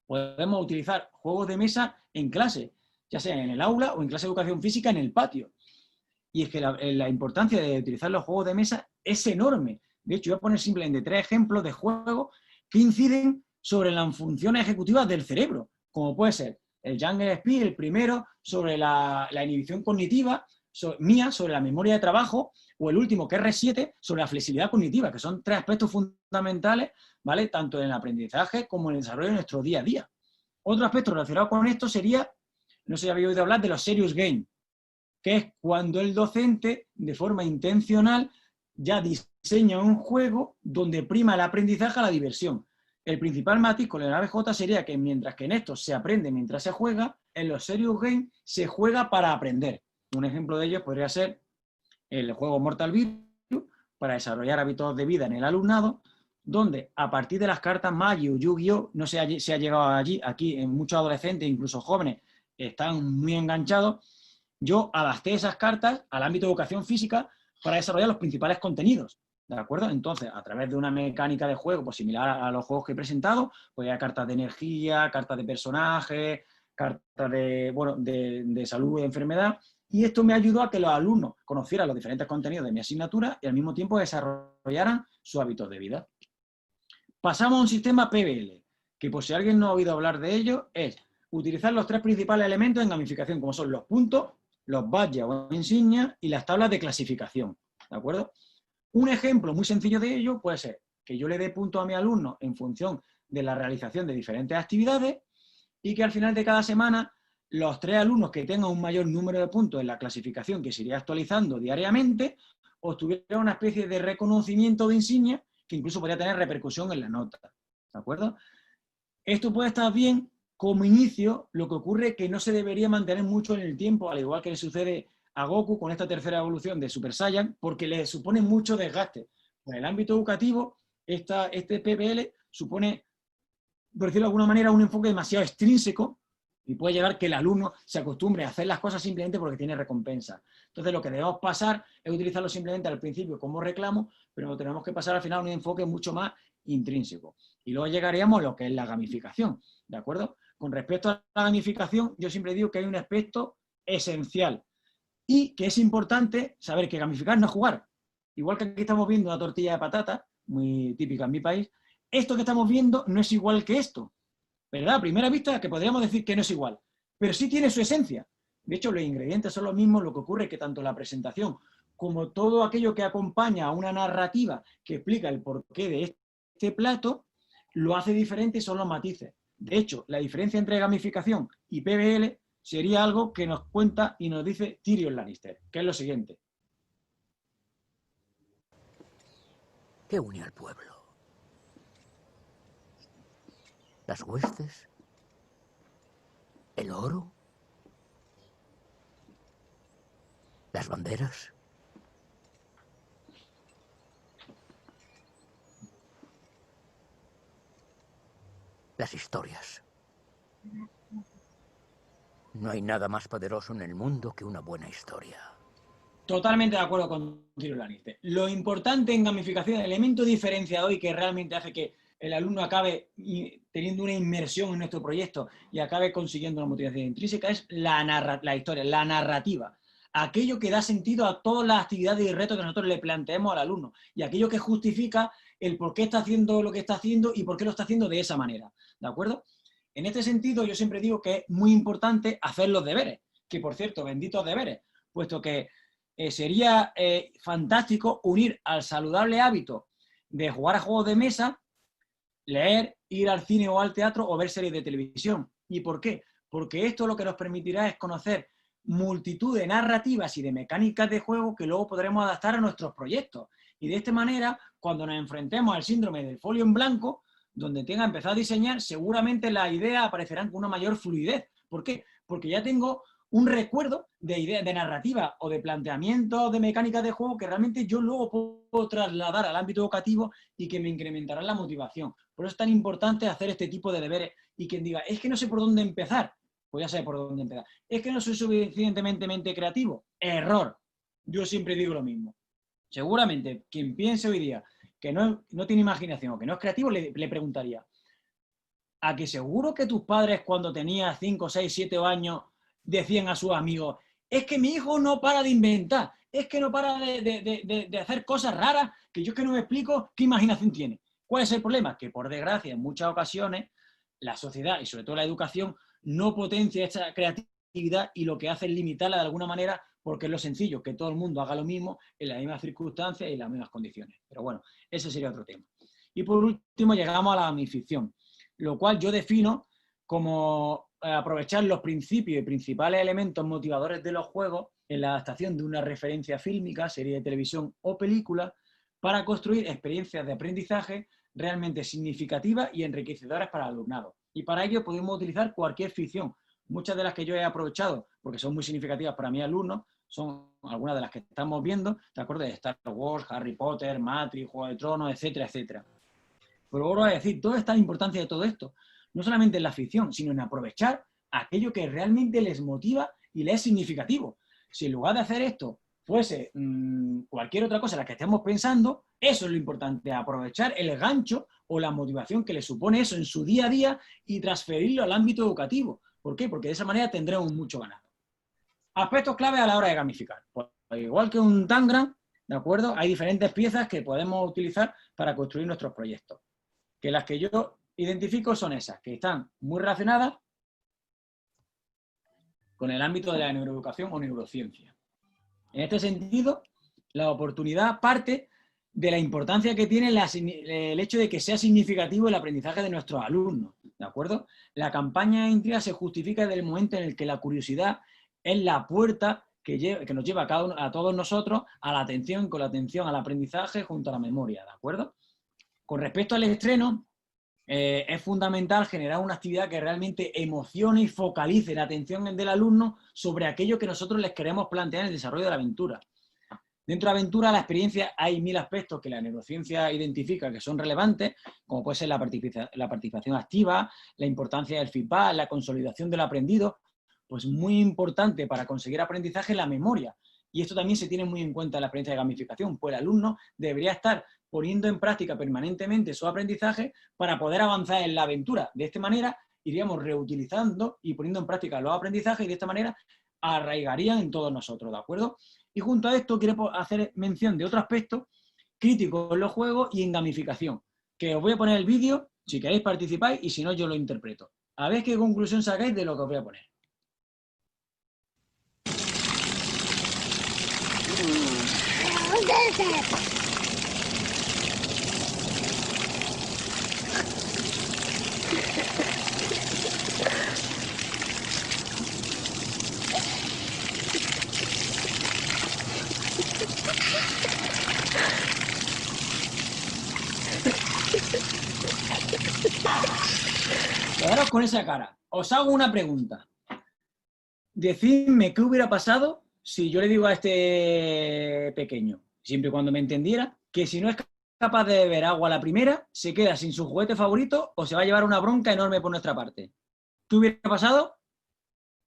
podemos utilizar juegos de mesa en clase, ya sea en el aula o en clase de educación física en el patio. Y es que la importancia de utilizar los juegos de mesa es enorme. De hecho, voy a poner simplemente 3 ejemplos de juegos que inciden sobre las funciones ejecutivas del cerebro, como puede ser el Jungle Speed, el primero, sobre la inhibición cognitiva, mía, sobre la memoria de trabajo, o el último, que es R7, sobre la flexibilidad cognitiva, que son 3 aspectos fundamentales, ¿vale?, tanto en el aprendizaje como en el desarrollo de nuestro día a día. Otro aspecto relacionado con esto sería, no sé si habéis oído hablar de los serious games, que es cuando el docente, de forma intencional, ya diseña un juego donde prima el aprendizaje a la diversión. El principal matiz con el ABJ sería que mientras que en estos se aprende mientras se juega, en los serious games se juega para aprender. Un ejemplo de ello podría ser el juego Mortal Virus, para desarrollar hábitos de vida en el alumnado, donde a partir de las cartas Magic o Yu-Gi-Oh, no sé si ha llegado aquí en muchos adolescentes, incluso jóvenes, están muy enganchados, yo adapté esas cartas al ámbito de educación física para desarrollar los principales contenidos, ¿de acuerdo? Entonces, a través de una mecánica de juego pues similar a los juegos que he presentado, pues hay cartas de energía, cartas de personajes, cartas de salud y de enfermedad, y esto me ayudó a que los alumnos conocieran los diferentes contenidos de mi asignatura y al mismo tiempo desarrollaran sus hábitos de vida. Pasamos a un sistema PBL, que por si alguien no ha oído hablar de ello, es utilizar los 3 principales elementos en gamificación, como son los puntos, los badges o insignias y las tablas de clasificación, ¿de acuerdo? Un ejemplo muy sencillo de ello puede ser que yo le dé puntos a mi alumno en función de la realización de diferentes actividades y que al final de cada semana los 3 alumnos que tengan un mayor número de puntos en la clasificación, que se iría actualizando diariamente, obtuvieran una especie de reconocimiento de insignia que incluso podría tener repercusión en la nota. ¿De acuerdo? Esto puede estar bien como inicio, lo que ocurre es que no se debería mantener mucho en el tiempo, al igual que le sucede a Goku con esta tercera evolución de Super Saiyan, porque le supone mucho desgaste. En el ámbito educativo, este PPL supone, por decirlo de alguna manera, un enfoque demasiado extrínseco y puede llevar que el alumno se acostumbre a hacer las cosas simplemente porque tiene recompensa. Entonces, lo que debemos pasar es utilizarlo simplemente al principio como reclamo, pero tenemos que pasar al final a un enfoque mucho más intrínseco. Y luego llegaríamos a lo que es la gamificación, ¿de acuerdo? Con respecto a la gamificación, yo siempre digo que hay un aspecto esencial y que es importante saber que gamificar no es jugar. Igual que aquí estamos viendo una tortilla de patata, muy típica en mi país, esto que estamos viendo no es igual que esto, ¿verdad? A primera vista que podríamos decir que no es igual, pero sí tiene su esencia. De hecho, los ingredientes son los mismos, lo que ocurre es que tanto la presentación como todo aquello que acompaña a una narrativa que explica el porqué de este plato, lo hace diferente y son los matices. De hecho, la diferencia entre gamificación y PBL sería algo que nos cuenta y nos dice Tyrion Lannister, que es lo siguiente. ¿Qué une al pueblo? ¿Las huestes? ¿El oro? ¿Las banderas? Las historias. No hay nada más poderoso en el mundo que una buena historia. Totalmente de acuerdo con Tyrion Lannister. Lo importante en gamificación, el elemento diferenciador y que realmente hace que el alumno acabe teniendo una inmersión en nuestro proyecto y acabe consiguiendo una motivación intrínseca es la historia, la narrativa. Aquello que da sentido a todas las actividades y retos que nosotros le planteemos al alumno y aquello que justifica el por qué está haciendo lo que está haciendo y por qué lo está haciendo de esa manera. ¿De acuerdo? En este sentido, yo siempre digo que es muy importante hacer los deberes, que por cierto, benditos deberes, puesto que sería fantástico unir al saludable hábito de jugar a juegos de mesa, leer, ir al cine o al teatro o ver series de televisión. ¿Y por qué? Porque esto lo que nos permitirá es conocer multitud de narrativas y de mecánicas de juego que luego podremos adaptar a nuestros proyectos. Y de esta manera, cuando nos enfrentemos al síndrome del folio en blanco, donde tenga que empezar a diseñar, seguramente las ideas aparecerán con una mayor fluidez. ¿Por qué? Porque ya tengo un recuerdo de ideas, de narrativa o de planteamiento de mecánicas de juego que realmente yo luego puedo trasladar al ámbito educativo y que me incrementará la motivación. Por eso es tan importante hacer este tipo de deberes y quien diga, es que no sé por dónde empezar, pues ya sé por dónde empezar. Es que no soy suficientemente creativo. Error. Yo siempre digo lo mismo. Seguramente quien piense hoy día que no tiene imaginación o que no es creativo, le preguntaría, ¿a que seguro que tus padres cuando tenías 5, 6, 7 años decían a sus amigos, es que mi hijo no para de inventar, es que no para de hacer cosas raras, que yo es que no me explico qué imaginación tiene? ¿Cuál es el problema? Que por desgracia en muchas ocasiones la sociedad y sobre todo la educación no potencia esta creatividad y lo que hace es limitarla de alguna manera porque es lo sencillo, que todo el mundo haga lo mismo en las mismas circunstancias y en las mismas condiciones. Pero bueno, ese sería otro tema. Y por último llegamos a la gamificación, lo cual yo defino como aprovechar los principios y principales elementos motivadores de los juegos en la adaptación de una referencia fílmica, serie de televisión o película para construir experiencias de aprendizaje realmente significativas y enriquecedoras para el alumnado. Y para ello podemos utilizar cualquier ficción. Muchas de las que yo he aprovechado, porque son muy significativas para mis alumnos, son algunas de las que estamos viendo, ¿de acuerdo? De Star Wars, Harry Potter, Matrix, Juego de Tronos, etcétera, etcétera. Pero ahora voy a decir, ¿dónde está la importancia de todo esto? No solamente en la ficción, sino en aprovechar aquello que realmente les motiva y les es significativo. Si en lugar de hacer esto fuese cualquier otra cosa en la que estemos pensando, eso es lo importante, aprovechar el gancho o la motivación que les supone eso en su día a día y transferirlo al ámbito educativo. ¿Por qué? Porque de esa manera tendremos mucho ganado. Aspectos clave a la hora de gamificar. Pues, igual que un Tangram, ¿de acuerdo? Hay diferentes piezas que podemos utilizar para construir nuestros proyectos. Que las que yo identifico son esas, que están muy relacionadas con el ámbito de la neuroeducación o neurociencia. En este sentido, la oportunidad parte de la importancia que tiene el hecho de que sea significativo el aprendizaje de nuestros alumnos, ¿de ¿de acuerdo? La campaña de intriga se justifica desde el momento en el que la curiosidad es la puerta que nos lleva a todos nosotros a la atención, con la atención al aprendizaje junto a la memoria, ¿de acuerdo? Con respecto al estreno, es fundamental generar una actividad que realmente emocione y focalice la atención del alumno sobre aquello que nosotros les queremos plantear en el desarrollo de la aventura. Dentro de la aventura, la experiencia, hay 1000 aspectos que la neurociencia identifica que son relevantes, como puede ser la participación activa, la importancia del feedback, la consolidación del aprendido. Pues muy importante para conseguir aprendizaje la memoria. Y esto también se tiene muy en cuenta en la experiencia de gamificación, pues el alumno debería estar poniendo en práctica permanentemente su aprendizaje para poder avanzar en la aventura. De esta manera iríamos reutilizando y poniendo en práctica los aprendizajes y de esta manera arraigarían en todos nosotros, ¿de acuerdo? Y junto a esto quiero hacer mención de otro aspecto crítico en los juegos y en gamificación, que os voy a poner el vídeo, si queréis participáis y si no yo lo interpreto. A ver qué conclusión sacáis de lo que os voy a poner. Quedaros con esa cara. Os hago una pregunta. Decidme qué hubiera pasado si yo le digo a este pequeño, siempre y cuando me entendiera, que si no es capaz de beber agua a la primera, se queda sin su juguete favorito o se va a llevar una bronca enorme por nuestra parte. ¿Qué hubiera pasado?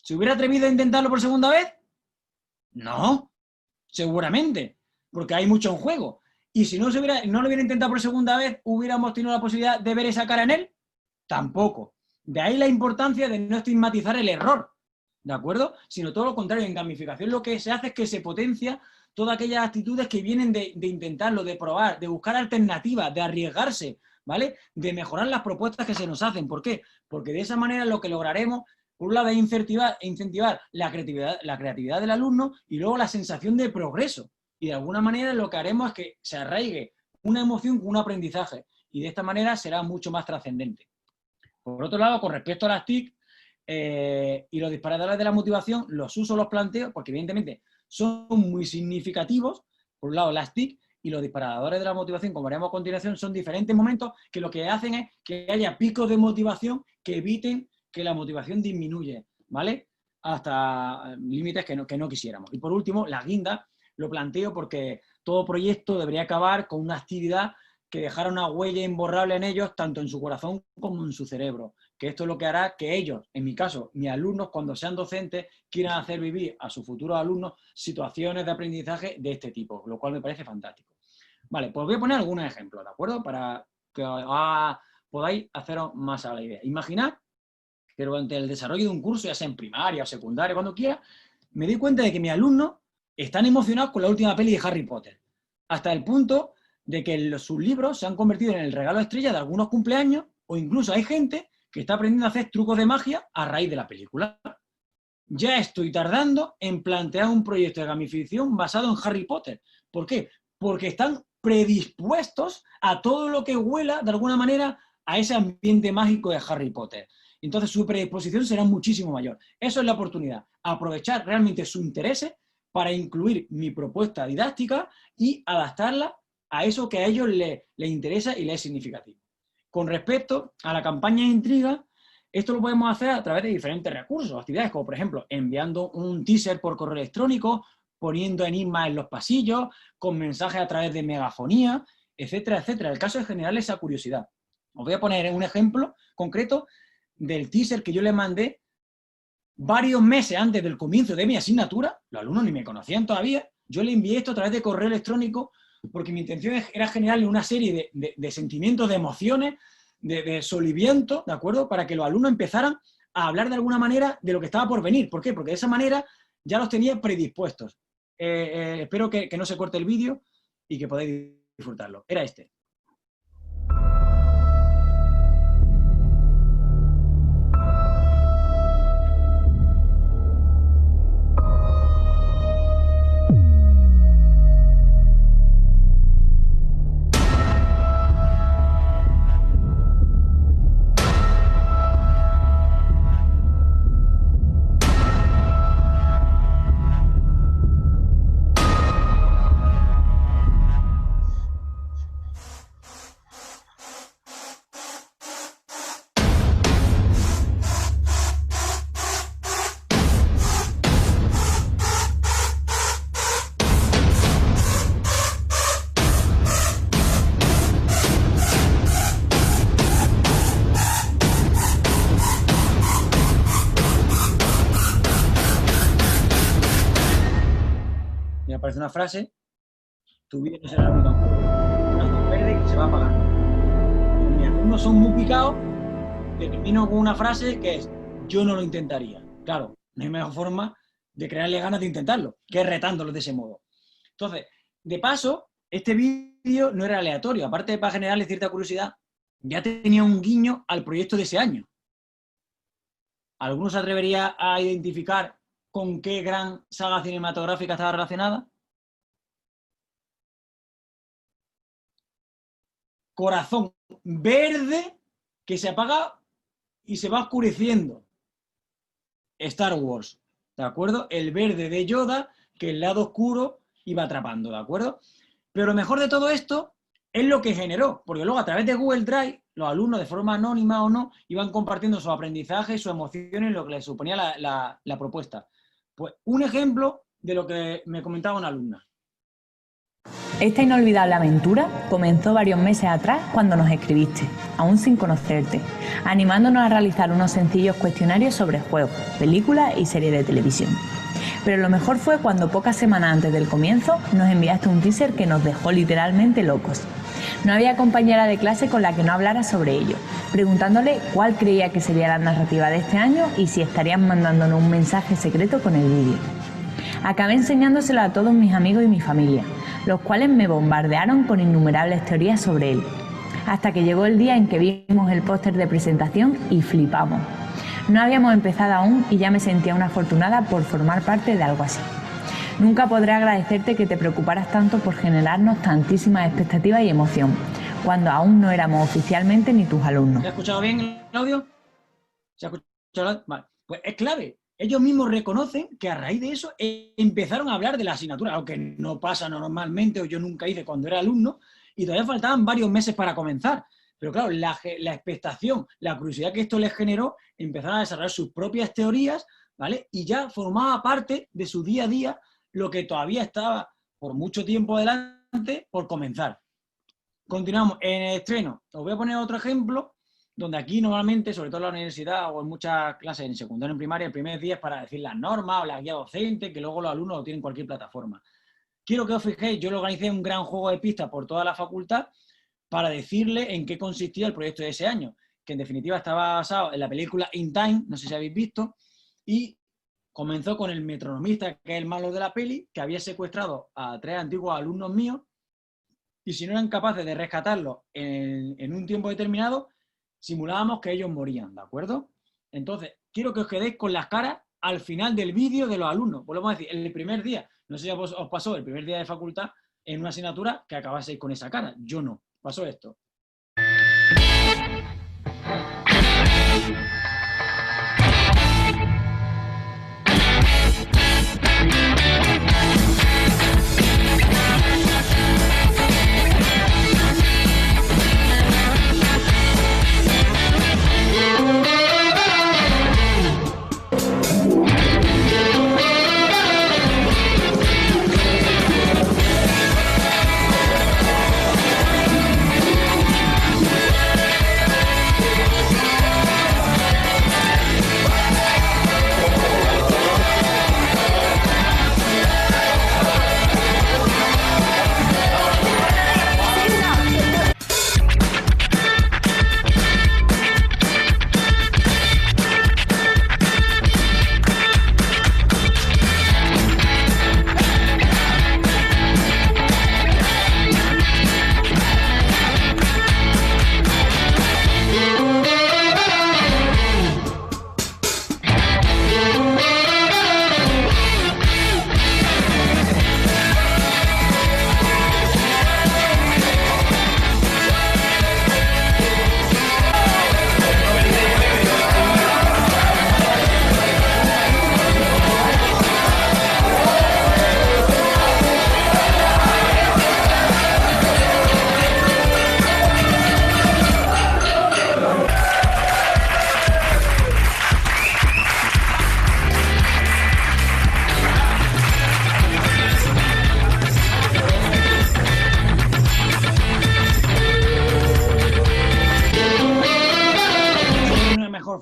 ¿Se hubiera atrevido a intentarlo por segunda vez? No, seguramente, porque hay mucho en juego. Y si no lo hubiera intentado por segunda vez, ¿hubiéramos tenido la posibilidad de ver esa cara en él? Tampoco. De ahí la importancia de no estigmatizar el error, ¿de acuerdo? Sino todo lo contrario, en gamificación lo que se hace es que se potencia todas aquellas actitudes que vienen de intentarlo, de probar, de buscar alternativas, de arriesgarse, ¿vale? De mejorar las propuestas que se nos hacen. ¿Por qué? Porque de esa manera lo que lograremos, por un lado, es incentivar la creatividad del alumno y luego la sensación de progreso. Y de alguna manera lo que haremos es que se arraigue una emoción con un aprendizaje. Y de esta manera será mucho más trascendente. Por otro lado, con respecto a las TIC y los disparadores de la motivación, los uso, los planteo, porque evidentemente son muy significativos. Por un lado, las TIC y los disparadores de la motivación, como veremos a continuación, son diferentes momentos que lo que hacen es que haya picos de motivación que eviten que la motivación disminuya, ¿vale? Hasta límites que no quisiéramos. Y por último, la guinda lo planteo porque todo proyecto debería acabar con una actividad que dejara una huella imborrable en ellos, tanto en su corazón como en su cerebro. Que esto es lo que hará que ellos, en mi caso, mis alumnos, cuando sean docentes, quieran hacer vivir a sus futuros alumnos situaciones de aprendizaje de este tipo, lo cual me parece fantástico. Vale, pues voy a poner algunos ejemplos, ¿de acuerdo? Para que podáis haceros más a la idea. Imaginad que durante el desarrollo de un curso, ya sea en primaria o secundaria, cuando quiera, me doy cuenta de que mis alumnos están emocionados con la última peli de Harry Potter. Hasta el punto de que sus libros se han convertido en el regalo estrella de algunos cumpleaños, o incluso hay gente que está aprendiendo a hacer trucos de magia a raíz de la película. Ya estoy tardando en plantear un proyecto de gamificación basado en Harry Potter. ¿Por qué? Porque están predispuestos a todo lo que huela, de alguna manera, a ese ambiente mágico de Harry Potter. Entonces su predisposición será muchísimo mayor. Eso es la oportunidad. Aprovechar realmente su interés para incluir mi propuesta didáctica y adaptarla a eso que a ellos les interesa y les es significativo. Con respecto a la campaña de intriga, esto lo podemos hacer a través de diferentes recursos, actividades como, por ejemplo, enviando un teaser por correo electrónico, poniendo enigmas en los pasillos, con mensajes a través de megafonía, etcétera, etcétera. El caso es generar esa curiosidad. Os voy a poner un ejemplo concreto del teaser que yo le mandé varios meses antes del comienzo de mi asignatura. Los alumnos ni me conocían todavía. Yo le envié esto a través de correo electrónico porque mi intención era generarle una serie de sentimientos, de emociones, de soliviento, ¿de acuerdo? Para que los alumnos empezaran a hablar de alguna manera de lo que estaba por venir. ¿Por qué? Porque de esa manera ya los tenía predispuestos. Espero que no se corte el vídeo y que podáis disfrutarlo. Era este. aparece una frase, tu vida no será la única, un corazón verde que se va a apagar. Mis alumnos son muy picados, termino con una frase que es, yo no lo intentaría. Claro, no hay mejor forma de crearle ganas de intentarlo, que es retándolos de ese modo. Entonces, de paso, este vídeo no era aleatorio, aparte de para generarle cierta curiosidad, ya tenía un guiño al proyecto de ese año. ¿Alguno se atrevería a identificar con qué gran saga cinematográfica estaba relacionada? Corazón verde que se apaga y se va oscureciendo. Star Wars, ¿de acuerdo? El verde de Yoda que el lado oscuro iba atrapando, ¿de acuerdo? Pero lo mejor de todo esto es lo que generó, porque luego a través de Google Drive, los alumnos de forma anónima o no, iban compartiendo su aprendizaje, sus emociones, lo que les suponía la propuesta. Pues un ejemplo de lo que me comentaba una alumna. Esta inolvidable aventura comenzó varios meses atrás cuando nos escribiste, aún sin conocerte, animándonos a realizar unos sencillos cuestionarios sobre juegos, películas y series de televisión. Pero lo mejor fue cuando pocas semanas antes del comienzo nos enviaste un teaser que nos dejó literalmente locos. No había compañera de clase con la que no hablara sobre ello, preguntándole cuál creía que sería la narrativa de este año y si estarían mandándonos un mensaje secreto con el vídeo. Acabé enseñándoselo a todos mis amigos y mi familia, los cuales me bombardearon con innumerables teorías sobre él, hasta que llegó el día en que vimos el póster de presentación y flipamos. No habíamos empezado aún y ya me sentía una afortunada por formar parte de algo así. Nunca podré agradecerte que te preocuparas tanto por generarnos tantísimas expectativas y emoción, cuando aún no éramos oficialmente ni tus alumnos. ¿Se ha escuchado bien el audio? ¿Se ha escuchado? Vale. Pues es clave. Ellos mismos reconocen que a raíz de eso empezaron a hablar de la asignatura, algo que no pasa normalmente o yo nunca hice cuando era alumno, y todavía faltaban varios meses para comenzar. Pero claro, la expectación, la curiosidad que esto les generó, empezaron a desarrollar sus propias teorías, ¿vale? Y ya formaba parte de su día a día lo que todavía estaba por mucho tiempo adelante por comenzar. Continuamos en el estreno. Os voy a poner otro ejemplo, donde aquí normalmente, sobre todo en la universidad o en muchas clases en secundaria, en primaria, el primer día es para decir las normas o la guía docente, que luego los alumnos lo tienen en cualquier plataforma. Quiero que os fijéis, yo lo organicé un gran juego de pistas por toda la facultad para decirle en qué consistía el proyecto de ese año, que en definitiva estaba basado en la película In Time, no sé si habéis visto, y comenzó con el metronomista, que es el malo de la peli, que había secuestrado a 3 antiguos alumnos míos, y si no eran capaces de rescatarlos en un tiempo determinado, simulábamos que ellos morían, ¿de acuerdo? Entonces, quiero que os quedéis con las caras al final del vídeo de los alumnos. Volvemos a decir, el primer día, no sé si os pasó el primer día de facultad en una asignatura que acabaseis con esa cara. Yo no. Pasó esto.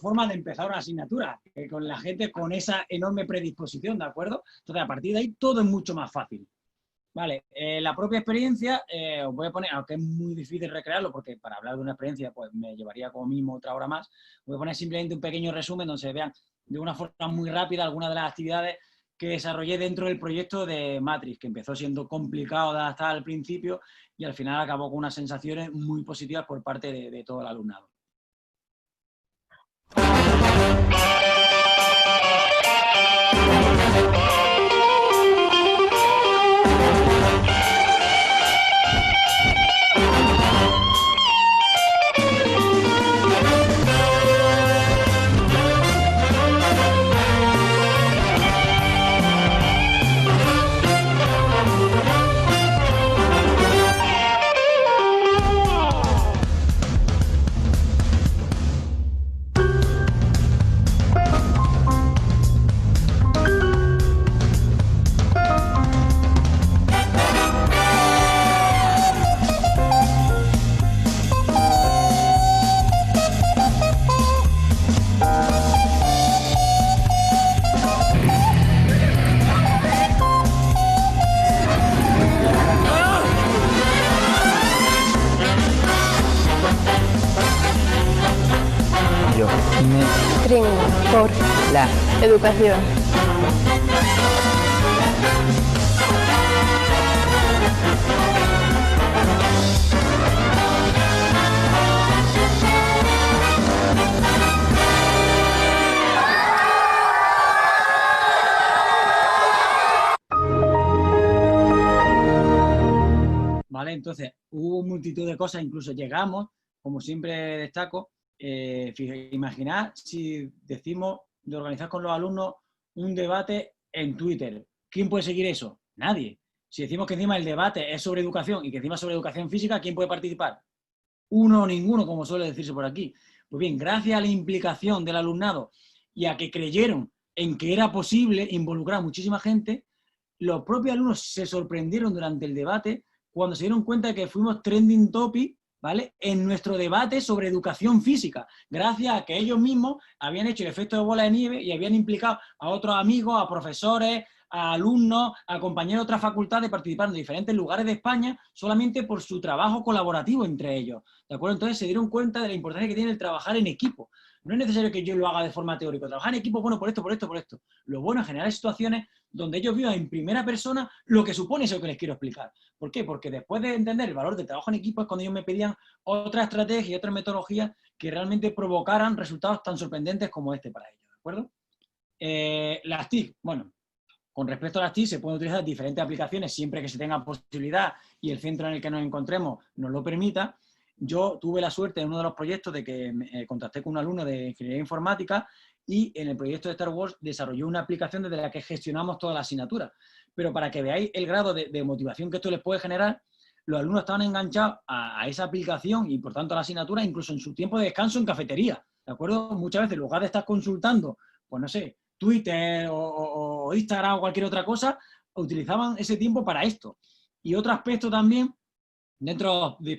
Forma de empezar una asignatura, con la gente con esa enorme predisposición, ¿de acuerdo? Entonces, a partir de ahí, todo es mucho más fácil. Vale, la propia experiencia, os voy a poner, aunque es muy difícil recrearlo, porque para hablar de una experiencia pues me llevaría como mínimo otra hora más, voy a poner simplemente un pequeño resumen donde se vean de una forma muy rápida algunas de las actividades que desarrollé dentro del proyecto de Matrix, que empezó siendo complicado de adaptar al principio y al final acabó con unas sensaciones muy positivas por parte de todo el alumnado. Yo me Ring por la educación. ¿Vale? Entonces, hubo multitud de cosas, incluso llegamos, como siempre destaco, imaginad si decimos de organizar con los alumnos un debate en Twitter. ¿Quién puede seguir eso? Nadie. Si decimos que encima el debate es sobre educación y que encima es sobre educación física, ¿quién puede participar? Uno o ninguno, como suele decirse por aquí. Pues bien, gracias a la implicación del alumnado y a que creyeron en que era posible involucrar a muchísima gente, los propios alumnos se sorprendieron durante el debate cuando se dieron cuenta de que fuimos trending topic, ¿vale?, en nuestro debate sobre educación física, gracias a que ellos mismos habían hecho el efecto de bola de nieve y habían implicado a otros amigos, a profesores, a alumnos, a compañeros de otras facultades participando en diferentes lugares de España solamente por su trabajo colaborativo entre ellos, ¿de acuerdo? Entonces se dieron cuenta de la importancia que tiene el trabajar en equipo. No es necesario que yo lo haga de forma teórica. Trabajar en equipo, bueno, por esto, por esto, por esto. Lo bueno es generar situaciones donde ellos vivan en primera persona lo que supone eso que les quiero explicar. ¿Por qué? Porque después de entender el valor del trabajo en equipo es cuando ellos me pedían otra estrategia y otras metodologías que realmente provocaran resultados tan sorprendentes como este para ellos, ¿de acuerdo? Las TIC, bueno, con respecto a las TIC se pueden utilizar diferentes aplicaciones siempre que se tenga posibilidad y el centro en el que nos encontremos nos lo permita. Yo tuve la suerte en uno de los proyectos de que me contacté con un alumno de Ingeniería Informática y en el proyecto de Star Wars desarrolló una aplicación desde la que gestionamos toda la asignatura. Pero para que veáis el grado de motivación que esto les puede generar, los alumnos estaban enganchados a esa aplicación y por tanto a la asignatura incluso en su tiempo de descanso en cafetería, ¿de acuerdo? Muchas veces en lugar de estar consultando, pues no sé, Twitter o Instagram o cualquier otra cosa, utilizaban ese tiempo para esto. Y otro aspecto también dentro de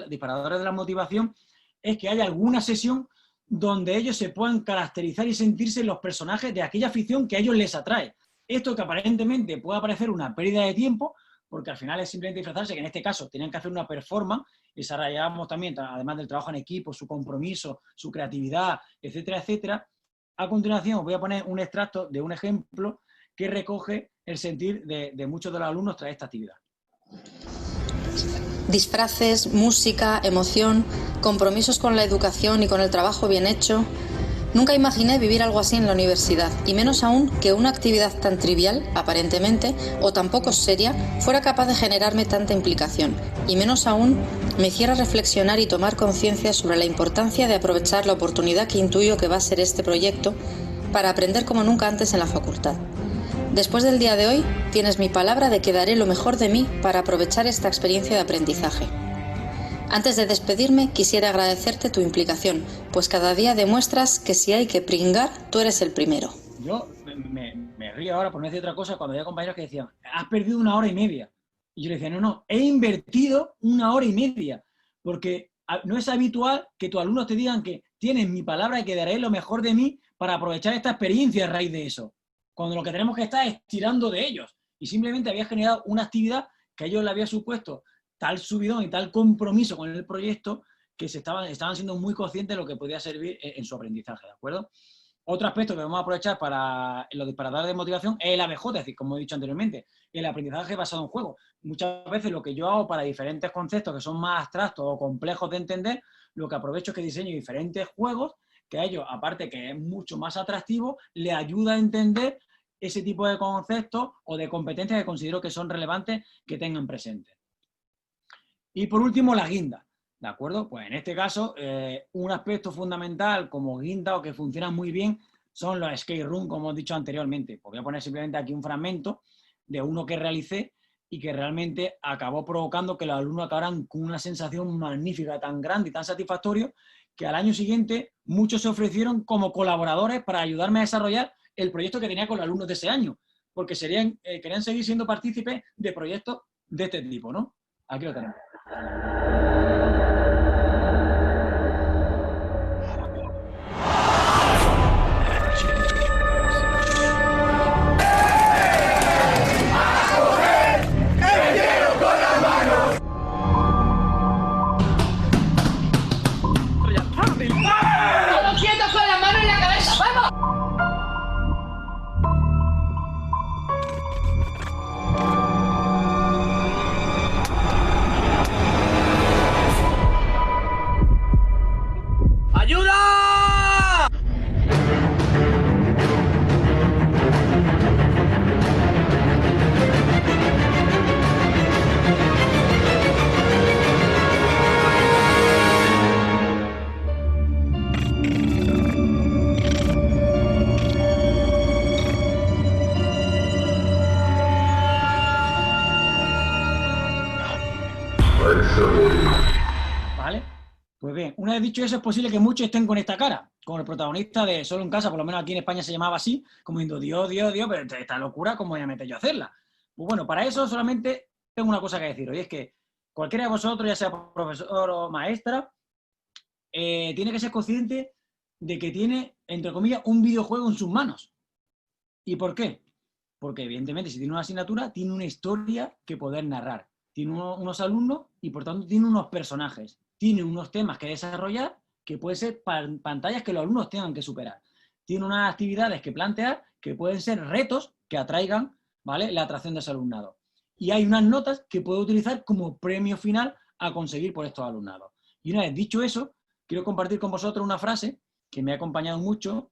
disparadores de la motivación es que haya alguna sesión donde ellos se puedan caracterizar y sentirse los personajes de aquella ficción que a ellos les atrae. Esto que aparentemente puede parecer una pérdida de tiempo, porque al final es simplemente disfrazarse, que en este caso tenían que hacer una performance, y desarrollamos también, además del trabajo en equipo, su compromiso, su creatividad, etcétera, etcétera. A continuación os voy a poner un extracto de un ejemplo que recoge el sentir de muchos de los alumnos tras esta actividad. Disfraces, música, emoción, compromisos con la educación y con el trabajo bien hecho. Nunca imaginé vivir algo así en la universidad, y menos aún que una actividad tan trivial, aparentemente, o tan poco seria, fuera capaz de generarme tanta implicación, y menos aún me hiciera reflexionar y tomar conciencia sobre la importancia de aprovechar la oportunidad que intuyo que va a ser este proyecto para aprender como nunca antes en la facultad. Después del día de hoy, tienes mi palabra de que daré lo mejor de mí para aprovechar esta experiencia de aprendizaje. Antes de despedirme, quisiera agradecerte tu implicación, pues cada día demuestras que si hay que pringar, tú eres el primero. Yo me río ahora por no decir otra cosa cuando había compañeros que decían, has perdido 1 hora y media. Y yo le decía, no, he invertido 1 hora y media, porque no es habitual que tus alumnos te digan que tienes mi palabra y que daré lo mejor de mí para aprovechar esta experiencia a raíz de eso. Cuando lo que tenemos que estar es tirando de ellos. Y simplemente había generado una actividad que a ellos le había supuesto tal subidón y tal compromiso con el proyecto que estaban siendo muy conscientes de lo que podía servir en su aprendizaje, ¿de acuerdo? Otro aspecto que vamos a aprovechar para los disparadores de motivación es el ABJ, es decir, como he dicho anteriormente, el aprendizaje basado en juego. Muchas veces lo que yo hago para diferentes conceptos que son más abstractos o complejos de entender, lo que aprovecho es que diseño diferentes juegos que a ellos, aparte que es mucho más atractivo, le ayuda a entender ese tipo de conceptos o de competencias que considero que son relevantes que tengan presentes. Y por último, la guinda. ¿De acuerdo? Pues en este caso, un aspecto fundamental como guinda o que funciona muy bien son los escape room, como he dicho anteriormente. Pues voy a poner simplemente aquí un fragmento de uno que realicé y que realmente acabó provocando que los alumnos acabaran con una sensación magnífica, tan grande y tan satisfactoria, que al año siguiente muchos se ofrecieron como colaboradores para ayudarme a desarrollar el proyecto que tenía con los alumnos de ese año, porque querían seguir siendo partícipes de proyectos de este tipo, ¿no? Aquí lo tenemos. ¿Vale? Pues bien, una vez dicho eso, es posible que muchos estén con esta cara, con el protagonista de Solo en Casa, por lo menos aquí en España se llamaba así, como diciendo, Dios, Dios, Dios, pero esta locura, ¿cómo voy a meter yo a hacerla? Pues bueno, para eso solamente tengo una cosa que deciros, y es que cualquiera de vosotros, ya sea profesor o maestra, tiene que ser consciente de que tiene, entre comillas, un videojuego en sus manos. ¿Y por qué? Porque evidentemente si tiene una asignatura, tiene una historia que poder narrar. Tiene unos alumnos y por tanto tiene unos personajes. Tiene unos temas que desarrollar que pueden ser pantallas que los alumnos tengan que superar. Tiene unas actividades que plantear que pueden ser retos que atraigan, ¿vale?, la atracción de ese alumnado. Y hay unas notas que puede utilizar como premio final a conseguir por estos alumnados. Y una vez dicho eso, quiero compartir con vosotros una frase que me ha acompañado mucho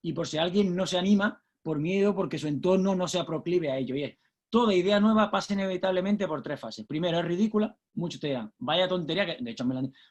y por si alguien no se anima por miedo, porque su entorno no sea proclive a ello. Y es, toda idea nueva pasa inevitablemente por 3 fases. Primero, es ridícula. Muchos te dirán, vaya tontería, de hecho,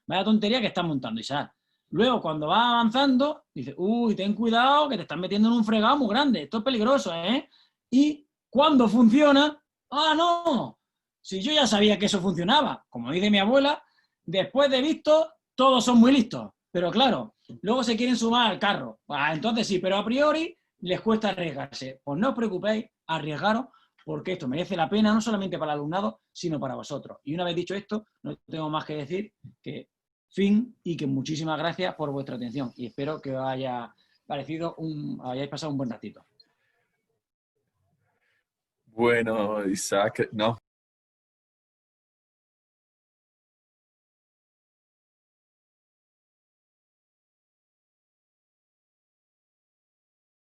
vaya tontería que estás montando, Isaac. Luego, cuando vas avanzando, dices, uy, ten cuidado, que te estás metiendo en un fregado muy grande. Esto es peligroso, ¿eh? Y cuando funciona, ¡ah, no! Si yo ya sabía que eso funcionaba. Como dice mi abuela, después de visto, todos son muy listos. Pero claro, luego se quieren sumar al carro. Ah, entonces sí, pero a priori les cuesta arriesgarse. Pues no os preocupéis, arriesgaros, porque esto merece la pena no solamente para el alumnado, sino para vosotros. Y una vez dicho esto, no tengo más que decir que fin y que muchísimas gracias por vuestra atención. Y espero que os haya parecido hayáis pasado un buen ratito. Bueno, Isaac, no,